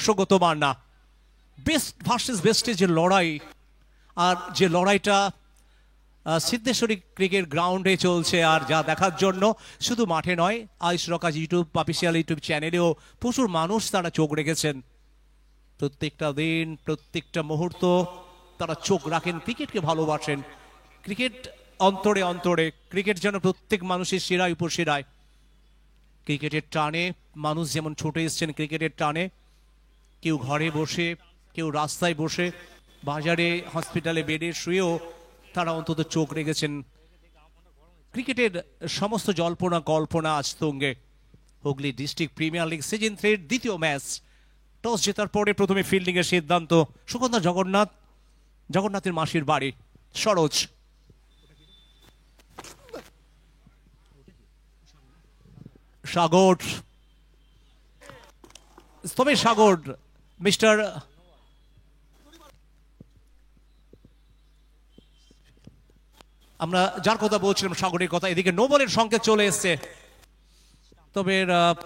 Saugata Manna best versus বেস্টের যে লড়াই, আর যে লড়াইটা সিদ্ধেশ্বরী ক্রিকেট গ্রাউন্ডে চলছে, আর যা দেখার জন্য শুধু মাঠে নয়, আইস রকাজ ইউটিউব অফিসিয়াল ইউটিউব চ্যানেলেও প্রচুর মানুষ তারা চোখ রেখেছেন। প্রত্যেকটা দিন প্রত্যেকটা মুহূর্ত তারা চোখ রাখেন, ক্রিকেটকে ভালোবাসেন। ক্রিকেট অন্তরে অন্তরে, ক্রিকেট যেন প্রত্যেক মানুষের শিরায় উপশিরায়। ক্রিকেটের টানে মানুষ যেমন ছুটে এসছেন ক্রিকেটের টানে, কেউ ঘরে বসে, কেউ রাস্তায় বসে, বাজারে হসপিটালে বেডে শুয়েও তারা অন্তত চোখ রেখেছেন। ক্রিকেটের সমস্ত জল্পনা কল্পনা আজ তুঙ্গে। Hooghly district premier league season 3 দ্বিতীয় ম্যাচ। টস জেতার পরে প্রথমে ফিল্ডিং এর সিদ্ধান্ত সুকন্যা জগন্নাথের মাসির বাড়ি সরোজ। সাগর, তবে সাগর মিস্টার আমরা যার কথা বলছিলাম সাগরের কথা, এদিকে নো বলের সংকেত চলে এসছে। তবে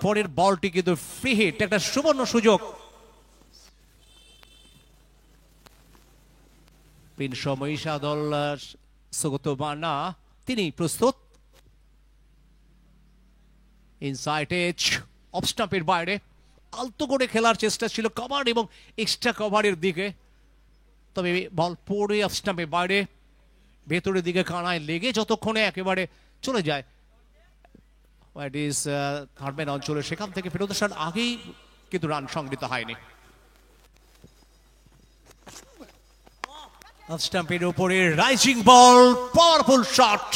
পরের বলটি কিন্তু ফ্রি হিট, একটা সুবর্ণ সুযোগ। মহিষা দল সৌগত মান্না তিনি প্রস্তুত। ইনসাইড এজ অফ স্টাম্পের বাইরে আলতো করে খেলার চেষ্টা ছিল কভার এবং এক্সট্রা কভারের দিকে, তবে বল পড়ে অফ স্টাম্পের বাইরে ভেতরের দিকে কানায় লেগে যতক্ষণে একেবারে চলে যায় থার্ডম্যান অঞ্চলে, সেখান থেকে ফেরত আসার আগেই কিন্তু রান সংগৃহীত হয়নি। অফ স্টাম্পের উপরে রাইজিং বল, পাওয়ারফুল শট।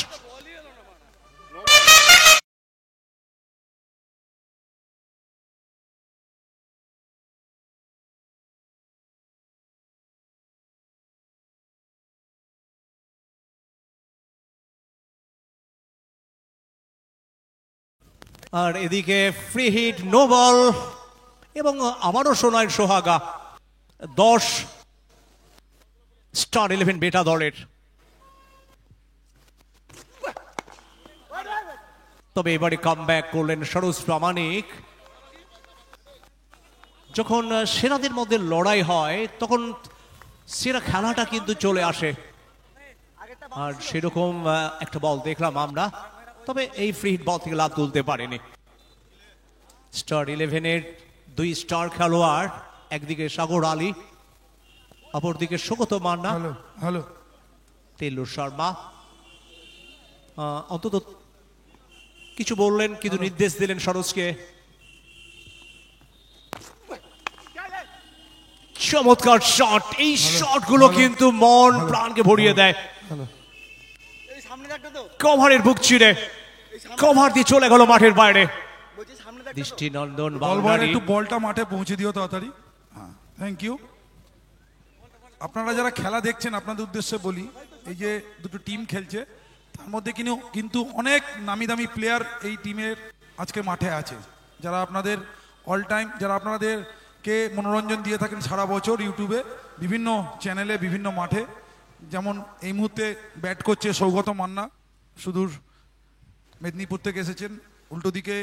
আর এদিকে ফ্রি হিট, নো বল, এবং আবারও সোনার সোহাগা 10 স্টার 11 বেটা দলের। তবে এবারে কামব্যাক করলেন সরোজ প্রামাণিক। যখন সেরাদের মধ্যে লড়াই হয় তখন সেরা খেলাটা কিন্তু চলে আসে, আর সেরকম একটা বল দেখলাম আমরা। তবে এই ফ্রি হিট বল থেকে লাভ তুলতে পারেনি। স্টার 11-এর 2 স্টার খেলোয়াড়, একদিকে সাগর আলী, অপরদিকে সৌগত মান্না, তেলু শর্মা। অন্তত কিছু বললেন, কিন্তু নির্দেশ দিলেন সরোজকে। চমৎকার শট, এই শটগুলো কিন্তু মন প্রাণকে ভরিয়ে দেয়। কভারের বুক চিরে কভার দিয়ে চলে গেল মাঠের বাইরে। দৃষ্টিনন্দন একটু বলটা মাঠে পৌঁছে দিও তাড়াতাড়ি। Thank you. আপনারা যারা খেলা দেখছেন আপনাদের উদ্দেশ্যে বলি, এই যে দুটো টিম খেলছে তার মধ্যে কিন্তু অনেক নামি দামি প্লেয়ার এই টিমের আজকে মাঠে আছে, যারা আপনাদের অল টাইম, যারা আপনাদেরকে মনোরঞ্জন দিয়ে থাকেন সারা বছর ইউটিউবে, বিভিন্ন চ্যানেলে, বিভিন্ন মাঠে। যেমন এই মুহূর্তে ব্যাট করছে সৌগত মান্না, সুদূর মেদিনীপুর থেকে এসেছেন। উল্টো দিকে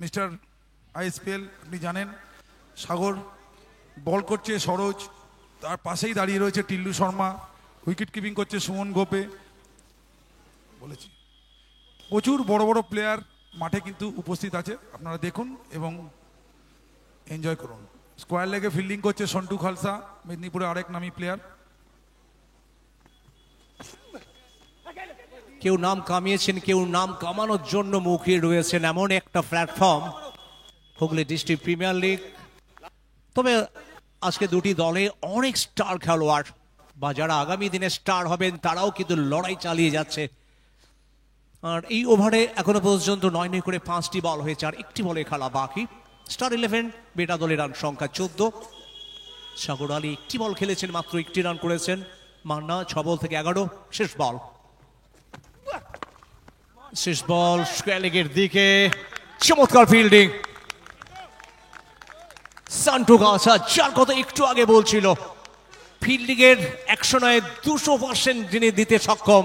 মিস্টার আইএসপিএল আপনি জানেন সাগর, বল করছে সরোজ, তার পাশেই দাঁড়িয়ে রয়েছে টিল্লু শর্মা, উইকেট কিপিং করছে সুমন গোপে। বলেছি প্রচুর বড় বড় প্লেয়ার মাঠে কিন্তু উপস্থিত আছে, আপনারা দেখুন এবং এনজয় করুন। স্কোয়ার লেগে ফিল্ডিং করছে সন্টু খালসা, মেদিনীপুরে আরেক নামী প্লেয়ার। কেউ নাম কামিয়েছেন, কেউ নাম কামানোর জন্য মুখিয়ে রয়েছেন, এমন একটা platform Hooghly district premier league. তবে আজকে দুটি দলে অনেক স্টার খেলোয়াড়, বা যারা আগামী দিনে স্টার হবেন তারাও কিন্তু লড়াই চালিয়ে যাচ্ছে। আর এই ওভারে এখনো পর্যন্ত 9 করে 5টি বল হয়েছে, আর একটি বলে খেলা বাকি। স্টার 11 বেটা দলের রান সংখ্যা 14। সাগর আলী একটি বল খেলেছেন, মাত্র একটি রান করেছেন। মান্না 6 বল থেকে 11। শেষ বল স্কয়ার লেগের দিকে, চমৎকার ফিল্ডিং সন্টু খালসা, যার কথা একটু আগে বলছিল। ফিল্ডিং এর 100% যিনি দিতে সক্ষম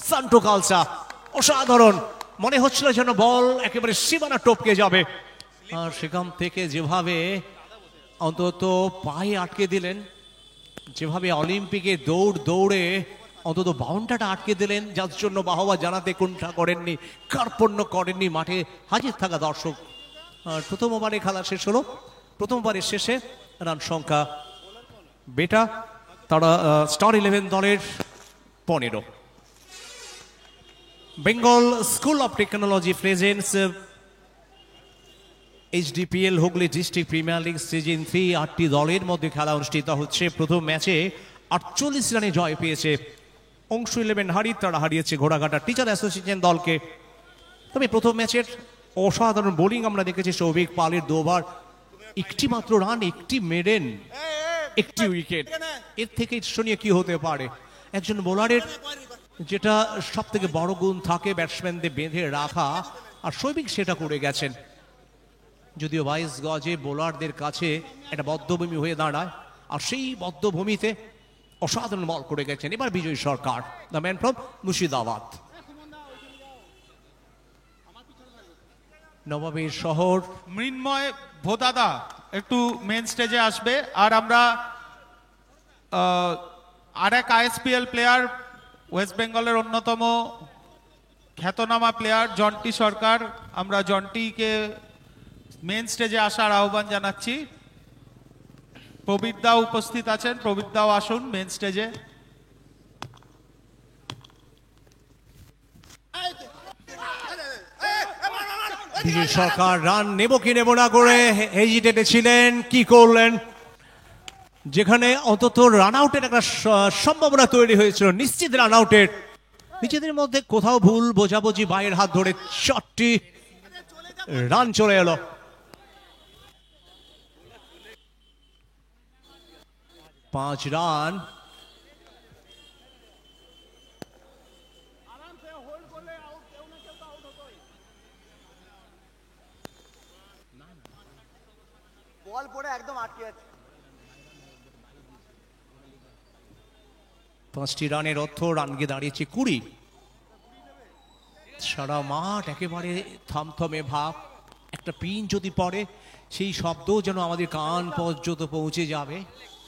সন্টু খালসা, অসাধারণ। মনে হচ্ছিল যেন বল একেবারে সীমানা টপকে যাবে, আর সেখান থেকে যেভাবে অন্তত পায়ে আটকে দিলেন, যেভাবে অলিম্পিকে দৌড়ে অন্তত বাউন্ডারটা আটকে দিলেন, যার জন্য বাহবা জানাতে কুণ্ঠা করেননি, কার্পণ্য করেননি মাঠে হাজির থাকা দর্শক। আর প্রথম ওভারে খেলা শেষ হলো, প্রথম ওভারের শেষে রান সংখ্যা বেটা তারা স্টার 11 দলের 15। Bengal school of technology presents HDPL Hooghly district premier league season 3। 8টি দলের মধ্যে খেলা অনুষ্ঠিত হচ্ছে। প্রথম ম্যাচে 48 রানে জয় পেয়েছে অংশ 11 হাড়ি, তারা হারিয়েছে ঘোড়াঘাটা টিচার অ্যাসোসিয়েশন দলকে। তবে প্রথম ম্যাচের অসাধারণ বোলিং আমরা দেখেছি সৌভিক পালের 2 ওভার, একটি মাত্র রান, একটি মেডেন, একটি উইকেট। এর থেকে ঈর্ষণীয় কি হতে পারে? একজন বোলারের যেটা সব থেকে বড় গুণ থাকে ব্যাটসম্যানদের বেঁধে রাখা, আর সৌভিক সেটা করে গেছেন। যদিও 22 গজে বোলারদের কাছে একটা বদ্ধভূমি হয়ে দাঁড়ায়, আর সেই বদ্ধভূমিতে অসাধারণ বল করে গেছেন এবার বিজয় সরকার, দ্য ম্যান ফ্রম মুর্শিদাবাদ। নবাবের শহর মৃন্ময় ভোদাদা একটু মেন স্টেজে আসবে। আর আমরা আর এক ISPL প্লেয়ার, ওয়েস্ট বেঙ্গলের অন্যতম খ্যাতনামা প্লেয়ার জন্টি সরকার, আমরা জন্টিকে মেন স্টেজে আসার আহ্বান জানাচ্ছি। প্রবীর দাও উপস্থিত আছেন, প্রবীর দাও আসুন মেন স্টেজে। বিজয় সরকার রান নেব কি নেব না করে হেজিটেটে ছিলেন, কি করলেন? যেখানে অন্তত রান আউটের একটা সম্ভাবনা তৈরি হয়েছিল, নিশ্চিত রান আউটের, নিজেদের মধ্যে কোথাও ভুল বোঝাবুঝি, বাইরের হাত ধরে 4টি রান চলে এলো। পাঁচ রান। বল পড়ে একদম আটকে যাচ্ছে। 5টি রানের অর্থ রান গিয়ে দাঁড়িয়েছে 20। সারা মাঠ একেবারে থমথমে ভাব, একটা পিন যদি পড়ে সেই শব্দ যেন আমাদের কান পর্যন্ত পৌঁছে যাবে।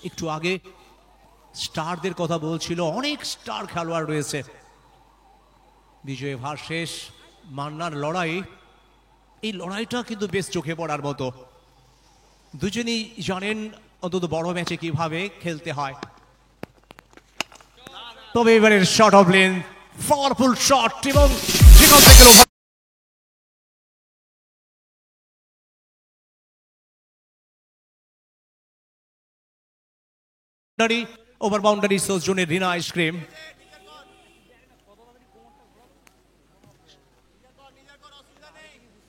একটু আগে স্টারদের কথা বলছিল, অনেক স্টার খেলোয়াড় রয়েছে। বিজয় ভার্সেস মান্নার লড়াই, এই লড়াইটা কিন্তু বেশ চোখে পড়ার মতো। দুজনেই জানেন অন্তত বড় ম্যাচে কিভাবে খেলতে হয়। তবে এবারের shot of length, powerful shot, এবং সেখান থেকে ওভার বাউন্ডারি সোজ জোনের রিনা আইসক্রিম।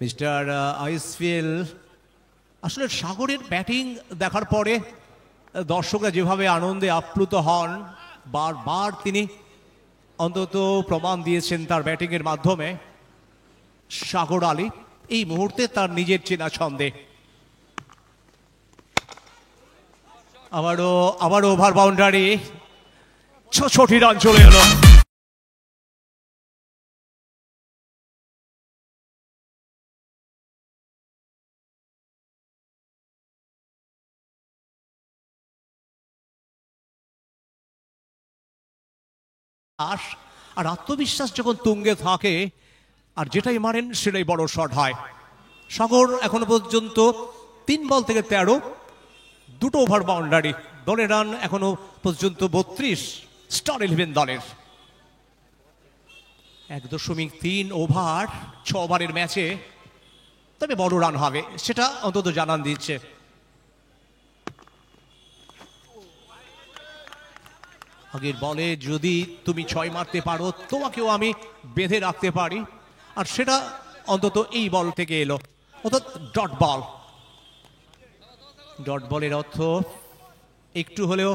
মিস্টার আইসফিল, আসলে সাগরের ব্যাটিং দেখার পরে দর্শকরা যেভাবে আনন্দে আপ্লুত হন, বারবার তিনি অন্তত প্রমাণ দিয়েছেন তার ব্যাটিংয়ের মাধ্যমে। সাগর আলী এই মুহূর্তে তার নিজের চেনা ছন্দে। আবারও ওভার বাউন্ডারি, 66 রান চলে এলো। আর আত্মবিশ্বাস যখন তুঙ্গে থাকে, আর যেটাই মারেন সেটাই বড় শট হয়। সাগর এখনো পর্যন্ত 3 বল থেকে 13, 2টো ওভার বাউন্ডারি, দলের রান এখনো পর্যন্ত 32 স্টার 11 দলের। 1.3 ওভার, 6 ওভারের ম্যাচে তবে বড় রান হবে সেটা অন্তত জানান দিচ্ছে। আগের বলে যদি তুমি 6 মারতে পারো, তোমাকেও আমি বেঁধে রাখতে পারি, আর সেটা অন্তত এই বল থেকে এলো, অর্থাৎ ডট বল। ডট বলের অর্থ একটু হলেও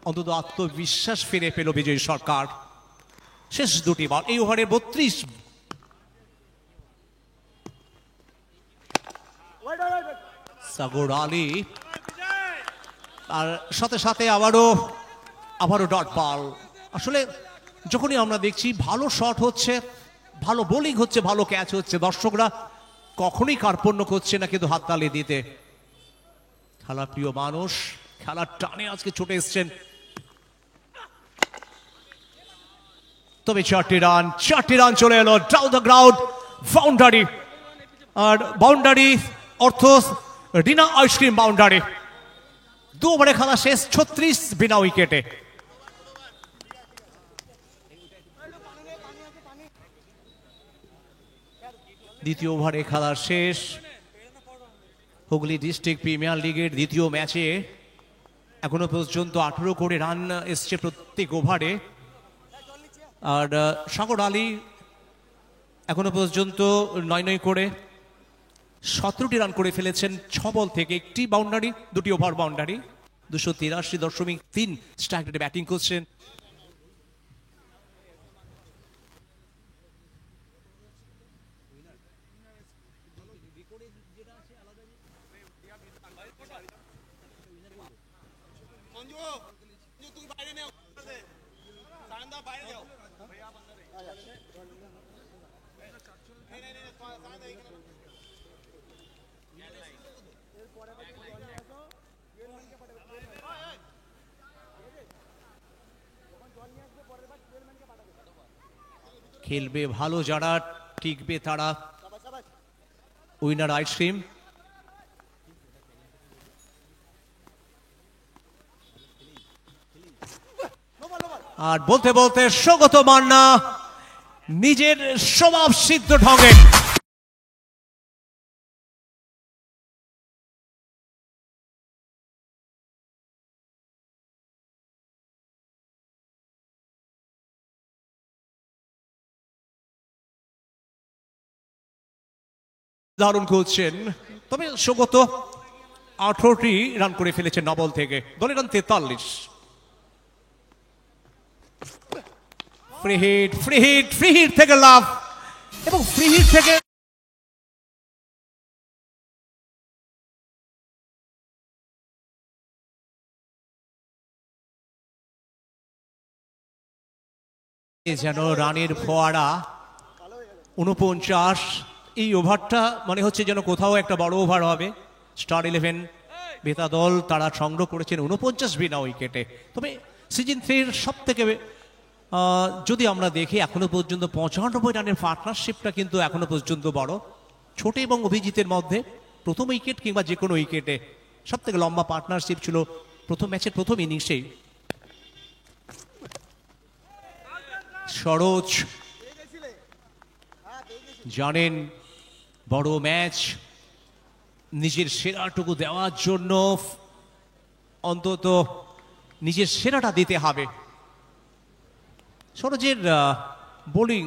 অন্তত আত্মবিশ্বাস ফিরে পেল বিজয় সরকার। শেষ 2টি বল এই ওভারে 32। সাগর আলী, আর সাথে সাথে আবারও ডট বল। আসলে যখনই আমরা দেখছি ভালো শট হচ্ছে, ভালো বোলিং হচ্ছে, ভালো ক্যাচ হচ্ছে, দর্শকরা কখনোই কার্পণ্য করছে না কিন্তু হাততালি দিতে। খেলার প্রিয় মানুষ, খেলার টানে আজকে ছুটে এসছেন। তবে 4টি রান চলে এলো ডাউন দ্য গ্রাউন্ড, বাউন্ডারি। আর বাউন্ডারি অর্থ রিনা আইসক্রিম বাউন্ডারি। 2 ওভারে খেলা শেষ, 36 বিনা উইকেটে। দ্বিতীয় ওভারে খেলা শেষ। হুগলি ডিস্ট্রিক্ট প্রিমিয়ার লিগের দ্বিতীয় ম্যাচে এখনো পর্যন্ত 18 করে রান এসছে প্রত্যেক ওভারে। আর সাগর আলী এখনো পর্যন্ত 9 করে 17টি রান করে ফেলেছেন 6 বল থেকে, 1টি বাউন্ডারি, 2টি ওভার বাউন্ডারি। 283.3 স্ট্রাইক রেটে ব্যাটিং করছেন। খেলবে ভালো যারা, টিকবে তারা। Winner ice cream. আর বলতে বলতে স্বগত মান্না নিজের স্বভাব সিদ্ধ ঢঙে দারুণ খেলছেন। তবে স্বগত 18টি রান করে ফেলেছেন 9 বল থেকে, দলের রান 43। ফ্রি হিট থেকে লাভ, এবং ফ্রি হিট থেকে যেন রানের ফোয়ারা। 49 এই ওভারটা মনে হচ্ছে যেন কোথাও একটা বড় ওভার হবে। স্টার 11 বেতা দল তারা সংগ্রহ করেছেন 49 বিনা উইকেটে। তবে সিজন 3 সব থেকে যদি আমরা দেখি এখনো পর্যন্ত 95 রানের পার্টনারশিপটা কিন্তু এখনো পর্যন্ত বড়। ছোট এবং অভিজিতের মধ্যে প্রথম উইকেট কিংবা যে কোনো উইকেটে সব থেকে লম্বা পার্টনারশিপ ছিল প্রথম ম্যাচের প্রথম ইনিংসেই। সরোজ জানেন বড় ম্যাচ, নিজের সেরাটুকু দেওয়ার জন্য অন্তত নিজের সেরাটা দিতে হবে। সরোজের বোলিং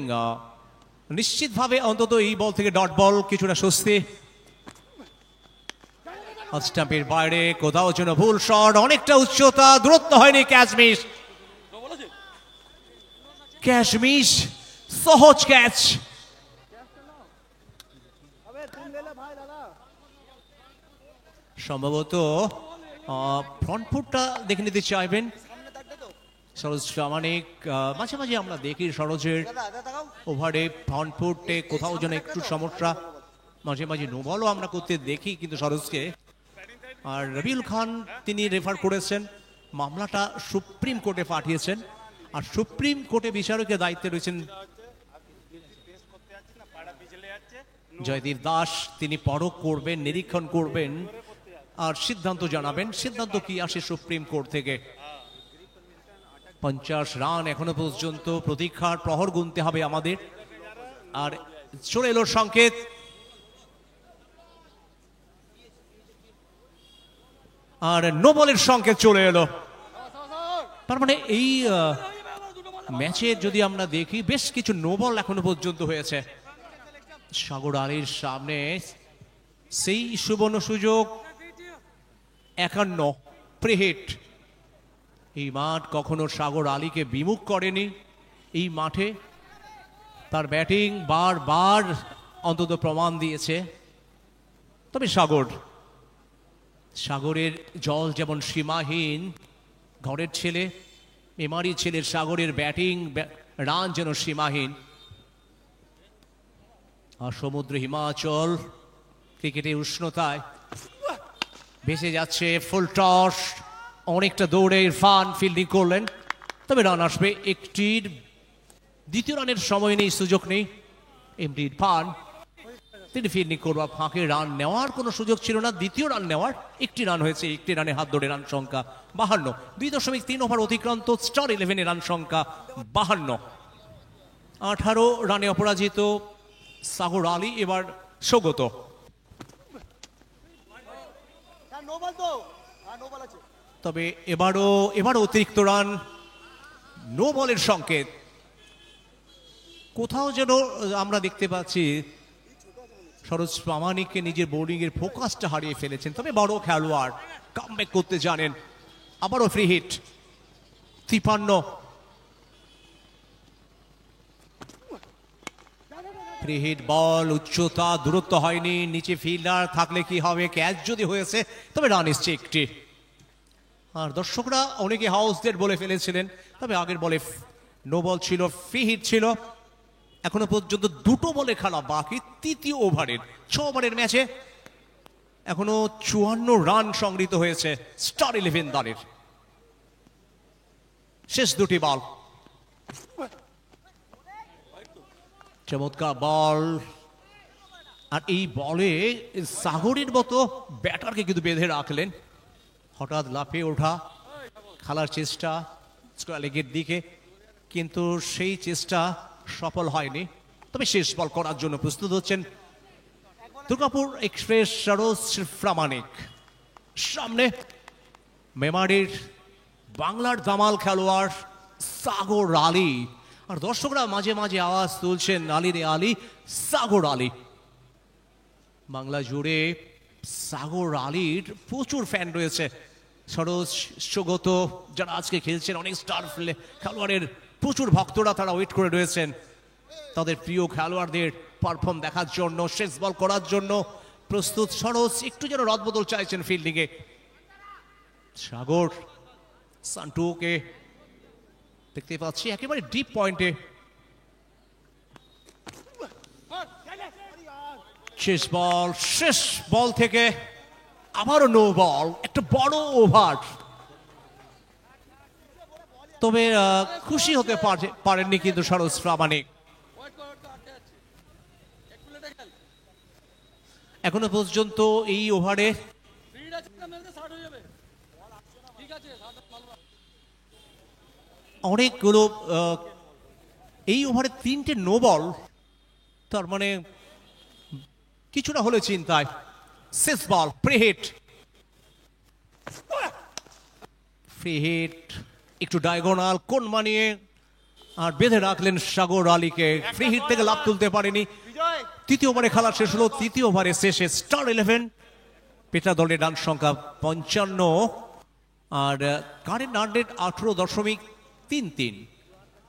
নিশ্চিতভাবে অন্তত এই বল থেকে ডট বল কিছুটা স্বস্তি। স্টাম্পের বাইরে কোথাও যেন ভুল শট, অনেকটা উচ্চতা, দূরত্ব হয়নি। ক্যাচমিশ সহজ ক্যাচ। সম্ভবত ফ্রন্ট ফুটটা দেখে নিতে চাইবেন সরোজ প্রামাণিক। মাঝে মাঝে আমরা দেখি সরোজের ওভারে ফ্রন্ট ফুটে কোথাও যেন একটু সমস্যা, মাঝে মাঝে নো বলও আমরা করতে দেখি কিন্তু সরোজকে। আর রবিউল খান তিনি রেফার করেছেন, মামলাটা সুপ্রিম কোর্টে পাঠিয়েছেন। আর সুপ্রিম কোর্টে বিচারকের দায়িত্বে রয়েছেন জয়দীপ দাস। তিনি পরখ করবেন, নিরীক্ষণ করবেন আর সিদ্ধান্ত জানাবেন। সিদ্ধান্ত কি আসে সুপ্রিম কোর্ট থেকে। 50 রান এখনো পর্যন্ত, প্রতীক্ষার প্রহর গুনতে হবে আমাদের। আর চলে এলো সংকেত, আর নো বলের সংকেত চলে এলো। তার মানে এই ম্যাচে যদি আমরা দেখি বেশ কিছু নো বল এখনো পর্যন্ত হয়েছে। সাগর আলীর সামনে সেই সুবর্ণ সুযোগ, 51 প্রিহিট। এই মাঠ কখনো সাগর আলীকে বিমুখ করেনি। এই মাঠে তার ব্যাটিং বারবার অন্তত প্রমাণ দিয়েছে। তবে সাগরের জল যেমন সীমাহীন, ঘরের ছেলে মেমারি ছেলের সাগরের ব্যাটিং রান যেন সীমাহীন। আর সমুদ্র হিমাচল ক্রিকেটের উষ্ণতায় ভেসে যাচ্ছে ফুল টস, অনেকটা দৌড়ে ইরফান ফিল্ডিং করলেন, তবে রান আসবে একটির। দ্বিতীয় রানের সময় নেই, সুযোগ নেই। এমডি ইরফান তিনি ফিল্ডিং করবার ফাঁকে রান নেওয়ার কোনো সুযোগ ছিল না। দ্বিতীয় রান নেওয়ার একটি রান হয়েছে, একটি রানে হাত ধরে রান সংখ্যা 52। 2.3 ওভার অতিক্রান্ত, স্টার 11-এ রান সংখ্যা 52। 18 রানে অপরাজিত সাগর আলী, এবার সৌগত। হ্যাঁ নো বল তো, হ্যাঁ নো বল আছে। তবে এবারও অতিরিক্ত রান, নো বলের সংকেত। কোথাও যেন আমরা দেখতে পাচ্ছি সরোজ প্রামাণিককে নিজের বোলিংয়ের ফোকাসটা হারিয়ে ফেলেছেন। তবে বড় খেলোয়াড়, কামব্যাক করতে জানেন। আবারও ফ্রি হিট 53। ফ্রি হিট বল, উচ্চতা দূরত্ব হয়নি, নিচে ফিল্ডার থাকলে কি হবে, ক্যাচ যদি হয়েছে তবে রান এসছে একটি। আর দর্শকরা অনেকে হাউসদের বলে ফেলেছিলেন, তবে আগের বলে নো বল ছিল, ফ্রি হিট ছিল। এখনো পর্যন্ত দুটো বলে খেলা বাকি তৃতীয় ওভারের। 6 ওভারের ম্যাচে এখনো 54 রান সংগৃহীত হয়েছে স্টার 11 দলের। শেষ দুটি বল, চমৎকার বল। আর এই বলে সাগরের মতো ব্যাটারকে কিন্তু বেঁধে রাখলেন। হঠাৎ লাফিয়ে ওঠা, খেলার চেষ্টা স্কোয়ার লেগের দিকে, কিন্তু সেই চেষ্টা সফল হয়নি। তবে শেষ বল করার জন্য প্রস্তুত হচ্ছেন দুর্গাপুর এক্সপ্রেস সরোজ প্রামাণিক। সামনে মেমারির বাংলার দামাল খেলোয়াড় সাগর আলী। আর দর্শকরা মাঝে মাঝে আওয়াজ তুলছেন আলী রে আলী, সাগর আলী। বাংলা জুড়ে সাগর আলীর প্রচুর ফ্যান রয়েছে। সরোজ, সৌগত যারা আজকে খেলছেন, অনেক স্টার খেলোয়াড়ের প্রচুর ভক্তরা তারা ওয়েট করে রয়েছেন তাদের প্রিয় খেলোয়াড়দের পারফর্ম দেখার জন্য। শেষ বল করার জন্য প্রস্তুত সরোজ, একটু যেন রদবদল চাইছেন ফিল্ডিংয়ে। সাগর সান্টুকে দেখতে পাচ্ছি একেবারে ডিপ পয়েন্টে। শেষ বল থেকে আবারও নো বল, একটা বড় ওভার। তবে খুশি হতে পারেননি কিন্তু সরোজ প্রামাণিক। এখনো পর্যন্ত এই ওভারে অনেকগুলো, এই ওভারে 3টে নো বল, তার মানে কিছুটা হলে চিন্তায়। শেষ বল, ফ্রি হিট একটু ডায়াগোনাল কোণ মানিয়ে আর বেঁধে রাখলেন সাগর আলীকে। ফ্রি হিট থেকে লাভ তুলতে পারেনি। তৃতীয় ওভারে খেলা শেষ হলো। তৃতীয় ওভারে শেষে স্টার 11 পেটা দলের রান সংখ্যা 55 আর কারেন্ট রান রেট 18.33।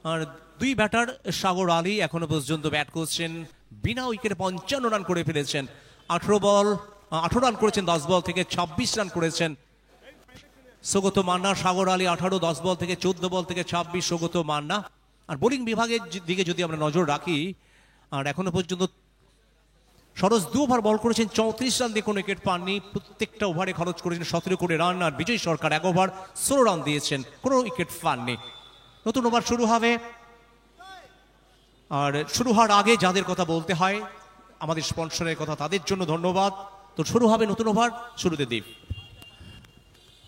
আর দুই ব্যাটার সাগর আলী এখনো পর্যন্ত ব্যাট করছেন, বিনা উইকেটে 55 রান করে ফেলেছেন। 18 রান করেছেন 10 বল থেকে, 26 রান করেছেন সৌগত মান্না। সাগর আলী 18, 10 বল থেকে 14 বল থেকে 26 সৌগত মান্না। আর বোলিং বিভাগের দিকে যদি আমরা নজর রাখি, আর এখনো পর্যন্ত সরোজ 2 ওভার বল করেছেন, 34 রান দিয়ে কোনো উইকেট পাননি। প্রত্যেকটা ওভারে খরচ করেছেন 17 করে রান। আর বিজয় সরকার 1 ওভার 16 রান দিয়েছেন, কোনো উইকেট পাননি। নতুন ওভার শুরু হবে, আর শুরু হওয়ার আগে যাদের কথা বলতে হয়, আমাদের স্পন্সরের কথা, তাদের জন্য ধন্যবাদ। তো শুরু হবে নতুন ওভার, শুরুতে দীপ।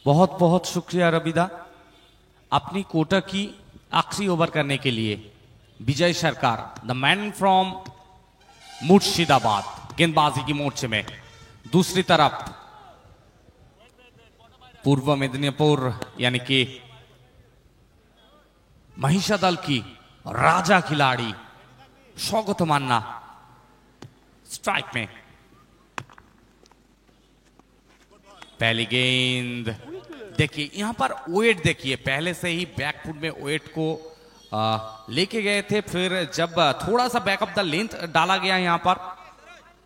बहुत बहुत शुक्रिया रविदा, अपनी कोटा की आखिरी ओवर करने के लिए। विजय सरकार, द मैन फ्रॉम मुर्शिदाबाद, गेंदबाजी की मोर्चे में। दूसरी तरफ पूर्व मेदिनीपुर यानी कि महिषा दल की राजा खिलाड़ी सौगत मान्ना स्ट्राइक में। पहली गेंद देखिए, यहां पर वेट देखिए, पहले से ही बैकफुट में वेट को लेके गए थे, फिर जब थोड़ा सा बैकअप द लेंथ डाला गया यहां पर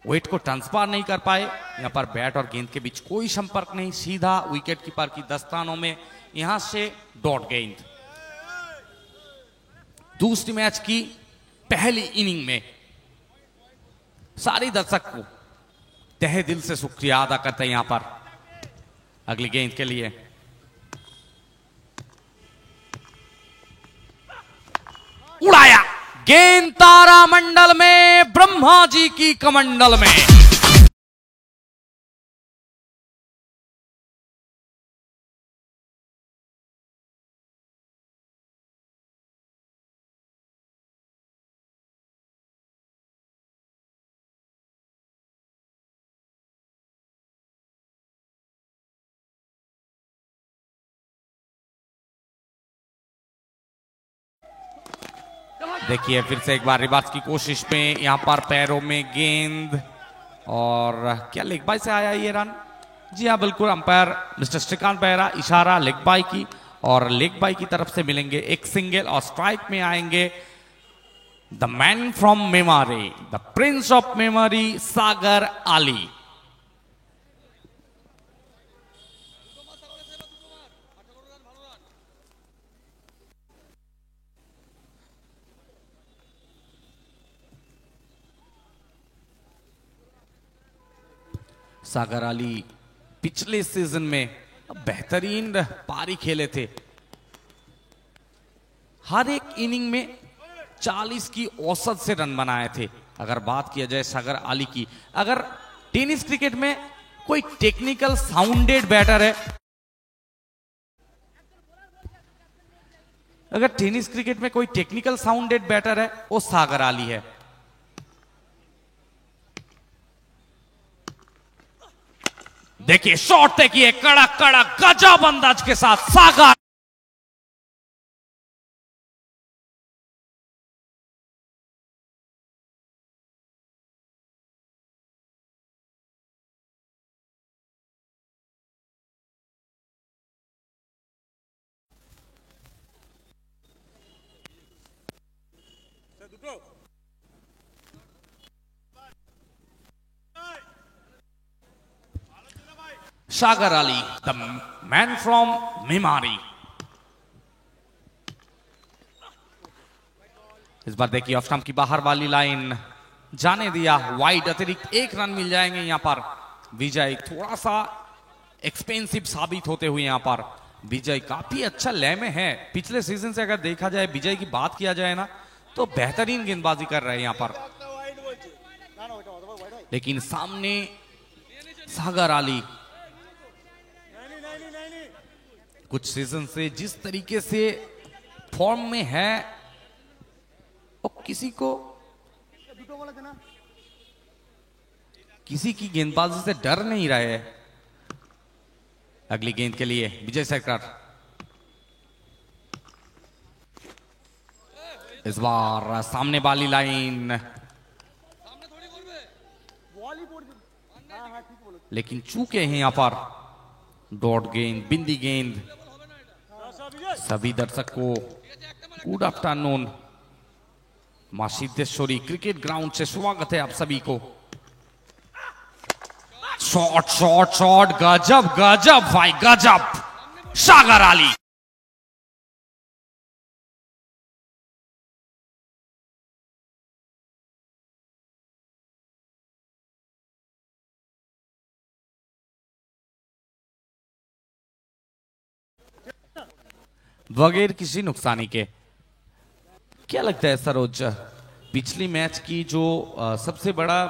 वेट को ट्रांसफर नहीं कर पाए। यहां पर बैट और गेंद के बीच कोई संपर्क नहीं, सीधा विकेट कीपर की दस्तानों में यहां से डॉट गेंद। दूसरी मैच की पहली इनिंग में सारे दर्शक को तहे दिल से शुक्रिया अदा करते हैं यहां पर अगली गेंद के लिए। उड़ाया गेंद तारा मंडल में, ब्रह्मा जी की कमंडल में। देखिए फिर से एक बार रिवर्स की कोशिश में, यहां पर पैरों में गेंद, और क्या लेग बाय से आया ये रन? जी हाँ बिल्कुल, अंपायर मिस्टर श्रीकांत बेहरा इशारा लेग बाय की, और लेग बाय की तरफ से मिलेंगे एक सिंगल, और स्ट्राइक में आएंगे the man from Memari, the prince of memory, Sagar Ali. Sagar Ali पिछले सीजन में बेहतरीन पारी खेले थे, हर एक इनिंग में 40 की औसत से रन बनाए थे। अगर बात किया जाए सागर अली की, अगर टेनिस क्रिकेट में कोई टेक्निकल साउंडेड बैटर है, अगर टेनिस क्रिकेट में कोई टेक्निकल साउंडेड बैटर है वो सागर अली है। देखिए शॉट देखिए, कड़क कड़क गजब अंदाज के साथ Sagar. Sagar Ali the man from Memari. इस बार देखिए ऑफ स्टंप की बाहर वाली लाइन जाने दिया, वाइड, अतिरिक्त 1 रन मिल जाएंगे यहां पर। विजय थोड़ा सा एक्सपेंसिव साबित होते हुए यहां पर विजय काफी अच्छा लय में है। पिछले सीजन से अगर देखा जाए, विजय की बात किया जाए ना, तो बेहतरीन गेंदबाजी कर रहे हैं यहां पर, लेकिन सामने सागर अली कुछ सीजन से जिस तरीके से फॉर्म में है, और किसी की गेंदबाजी से डर नहीं रहे है। अगली गेंद के लिए विजय सरकार, इस बार सामने वाली लाइन, लेकिन चूके हैं यहां पर डॉट गेंद, बिंदी गेंद। सभी दर्शक को गुड आफ्टरनून, मां सिद्धेश्वरी क्रिकेट ग्राउंड से स्वागत है आप सभी को। शॉट शॉट शॉट, गजब गजब भाई गजब, सागर अली। बगैर किसी नुकसानी के। क्या लगता है सरोज, पिछली मैच की जो सबसे बड़ा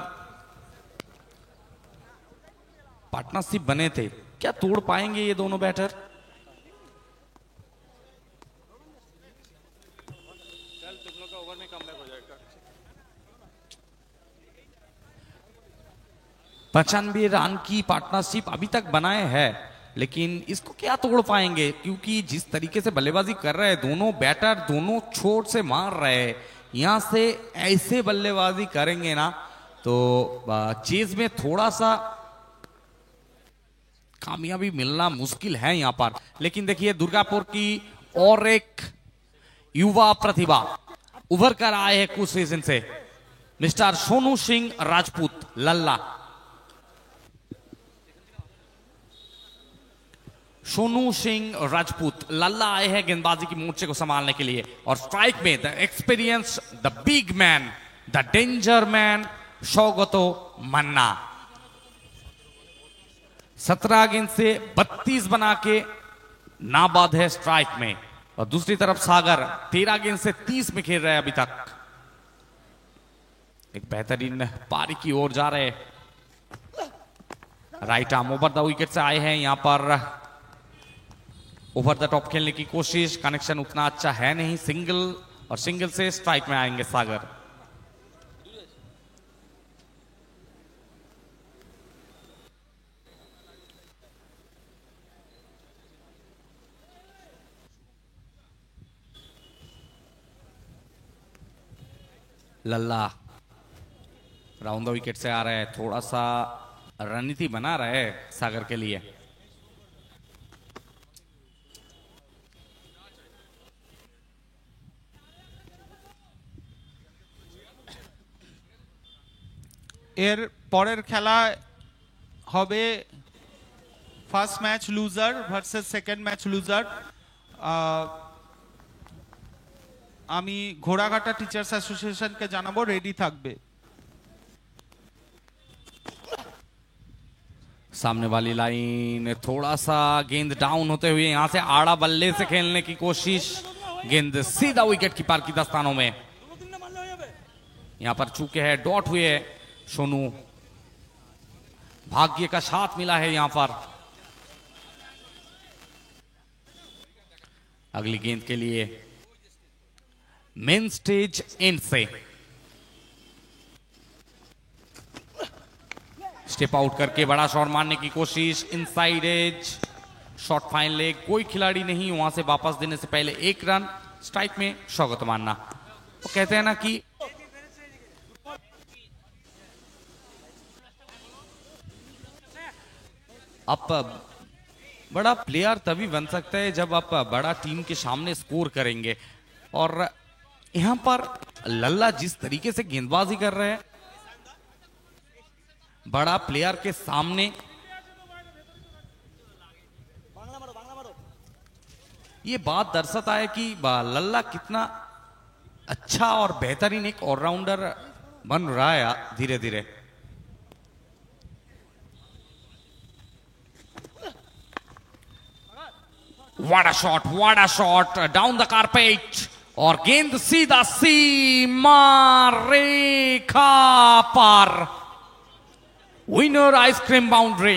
पार्टनरशिप बने थे, क्या तोड़ पाएंगे ये दोनों बैटर? पचानवे रन की पार्टनरशिप अभी तक बनाए हैं, लेकिन इसको क्या तोड़ पाएंगे? क्योंकि जिस तरीके से बल्लेबाजी कर रहे हैं दोनों बैटर, दोनों छोर से मार रहे हैं, यहां से ऐसे बल्लेबाजी करेंगे ना तो चेज में थोड़ा सा कामयाबी मिलना मुश्किल है यहां पर। लेकिन देखिए दुर्गापुर की और एक युवा प्रतिभा उभर कर आए हैं कुछ सीजन से, मिस्टर सोनू सिंह राजपूत लल्ला। सोनू सिंह राजपूत लल्ला आए हैं गेंदबाजी की मोर्चे को संभालने के लिए, और स्ट्राइक में the experience, the big man, the danger man Saugata Manna. 17 गेंद से 32 बना के नाबाद है स्ट्राइक में। और दूसरी तरफ सागर 13 गेंद से 30 में खेल रहे हैं अभी तक। एक बेहतरीन पारी की ओर जा रहे। Right arm over the wicket से आए हैं यहां पर। ओवर द टॉप खेलने की कोशिश, कनेक्शन उतना अच्छा है नहीं। सिंगल, और सिंगल से स्ट्राइक में आएंगे सागर। लल्ला राउंड द विकेट से आ रहे हैं। थोड़ा सा रणनीति बना रहे हैं सागर के लिए। এর পরের খেলা হবে first match loser versus second match loser. আমি ঘোড়াঘাটা টিচার্স অ্যাসোসিয়েশনকে জানাবো রেডি থাকবে। सामने वाली लाइन, थोड़ा सा गेंद डाउन होते हुए यहां से आड़ा बल्ले से खेलने की कोशिश। गेंद सीधा विकेट कीपर की दस्तानों में। यहां पर चूके है, डॉट हुए है सोनू। भाग्य का साथ मिला है यहां पर। अगली गेंद के लिए मेन स्टेज एंड से स्टेप आउट करके बड़ा शॉट मारने की कोशिश। Inside edge shot fine leg, कोई खिलाड़ी नहीं वहां से वापस देने से पहले एक रन। स्ट्राइक में शौकत मानना। तो कहते हैं ना कि आप बड़ा प्लेयर तभी बन सकते हैं जब आप बड़ा टीम के सामने स्कोर करेंगे। और यहां पर लल्ला जिस तरीके से गेंदबाजी कर रहे हैं बड़ा प्लेयर के सामने, ये बात दर्शाता है कि लल्ला कितना अच्छा और बेहतरीन एक ऑलराउंडर बन रहा है धीरे धीरे। What a shot down the carpet. और गेंद सीधा सीमा रेखा पार। Winner ice cream boundary.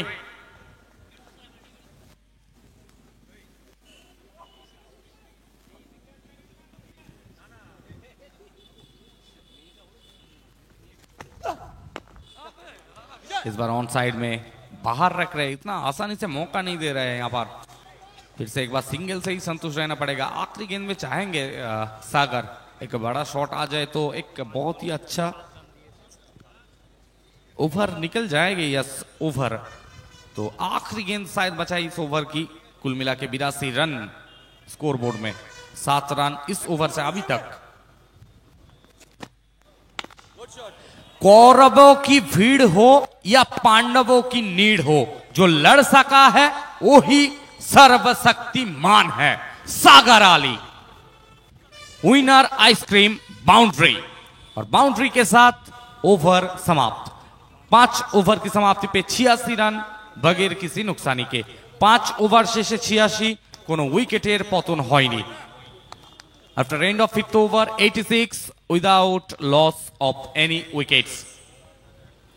इस बार ऑन साइड में बाहर रख रहे, इतना आसानी से मौका नहीं दे रहे हैं यहां पर। फिर से एक बार सिंगल से ही संतुष्ट रहना पड़ेगा। आखिरी गेंद में चाहेंगे सागर एक बड़ा शॉट आ जाए तो एक बहुत ही अच्छा ओवर निकल जाएगी। यस ओवर, तो आखिरी गेंद शायद बचाई इस ओवर की। कुल मिला के 82 रन स्कोरबोर्ड में, 7 रन इस ओवर से अभी तक। कौरवों की भीड़ हो या पांडवों की नीड हो, जो लड़ सका है वो ही सर्वशक्तिमान है। सागर अली विनर आइसक्रीम बाउंड्री। और बाउंड्री के साथ ओवर समाप्त। 5 ओवर की समाप्ति पे 86 रन बगैर किसी नुकसानी के। 5 ओवर शेषे 86, कोनो उइकेटेर पतन হয়নি। After end of 5th over 86 without loss of any wickets।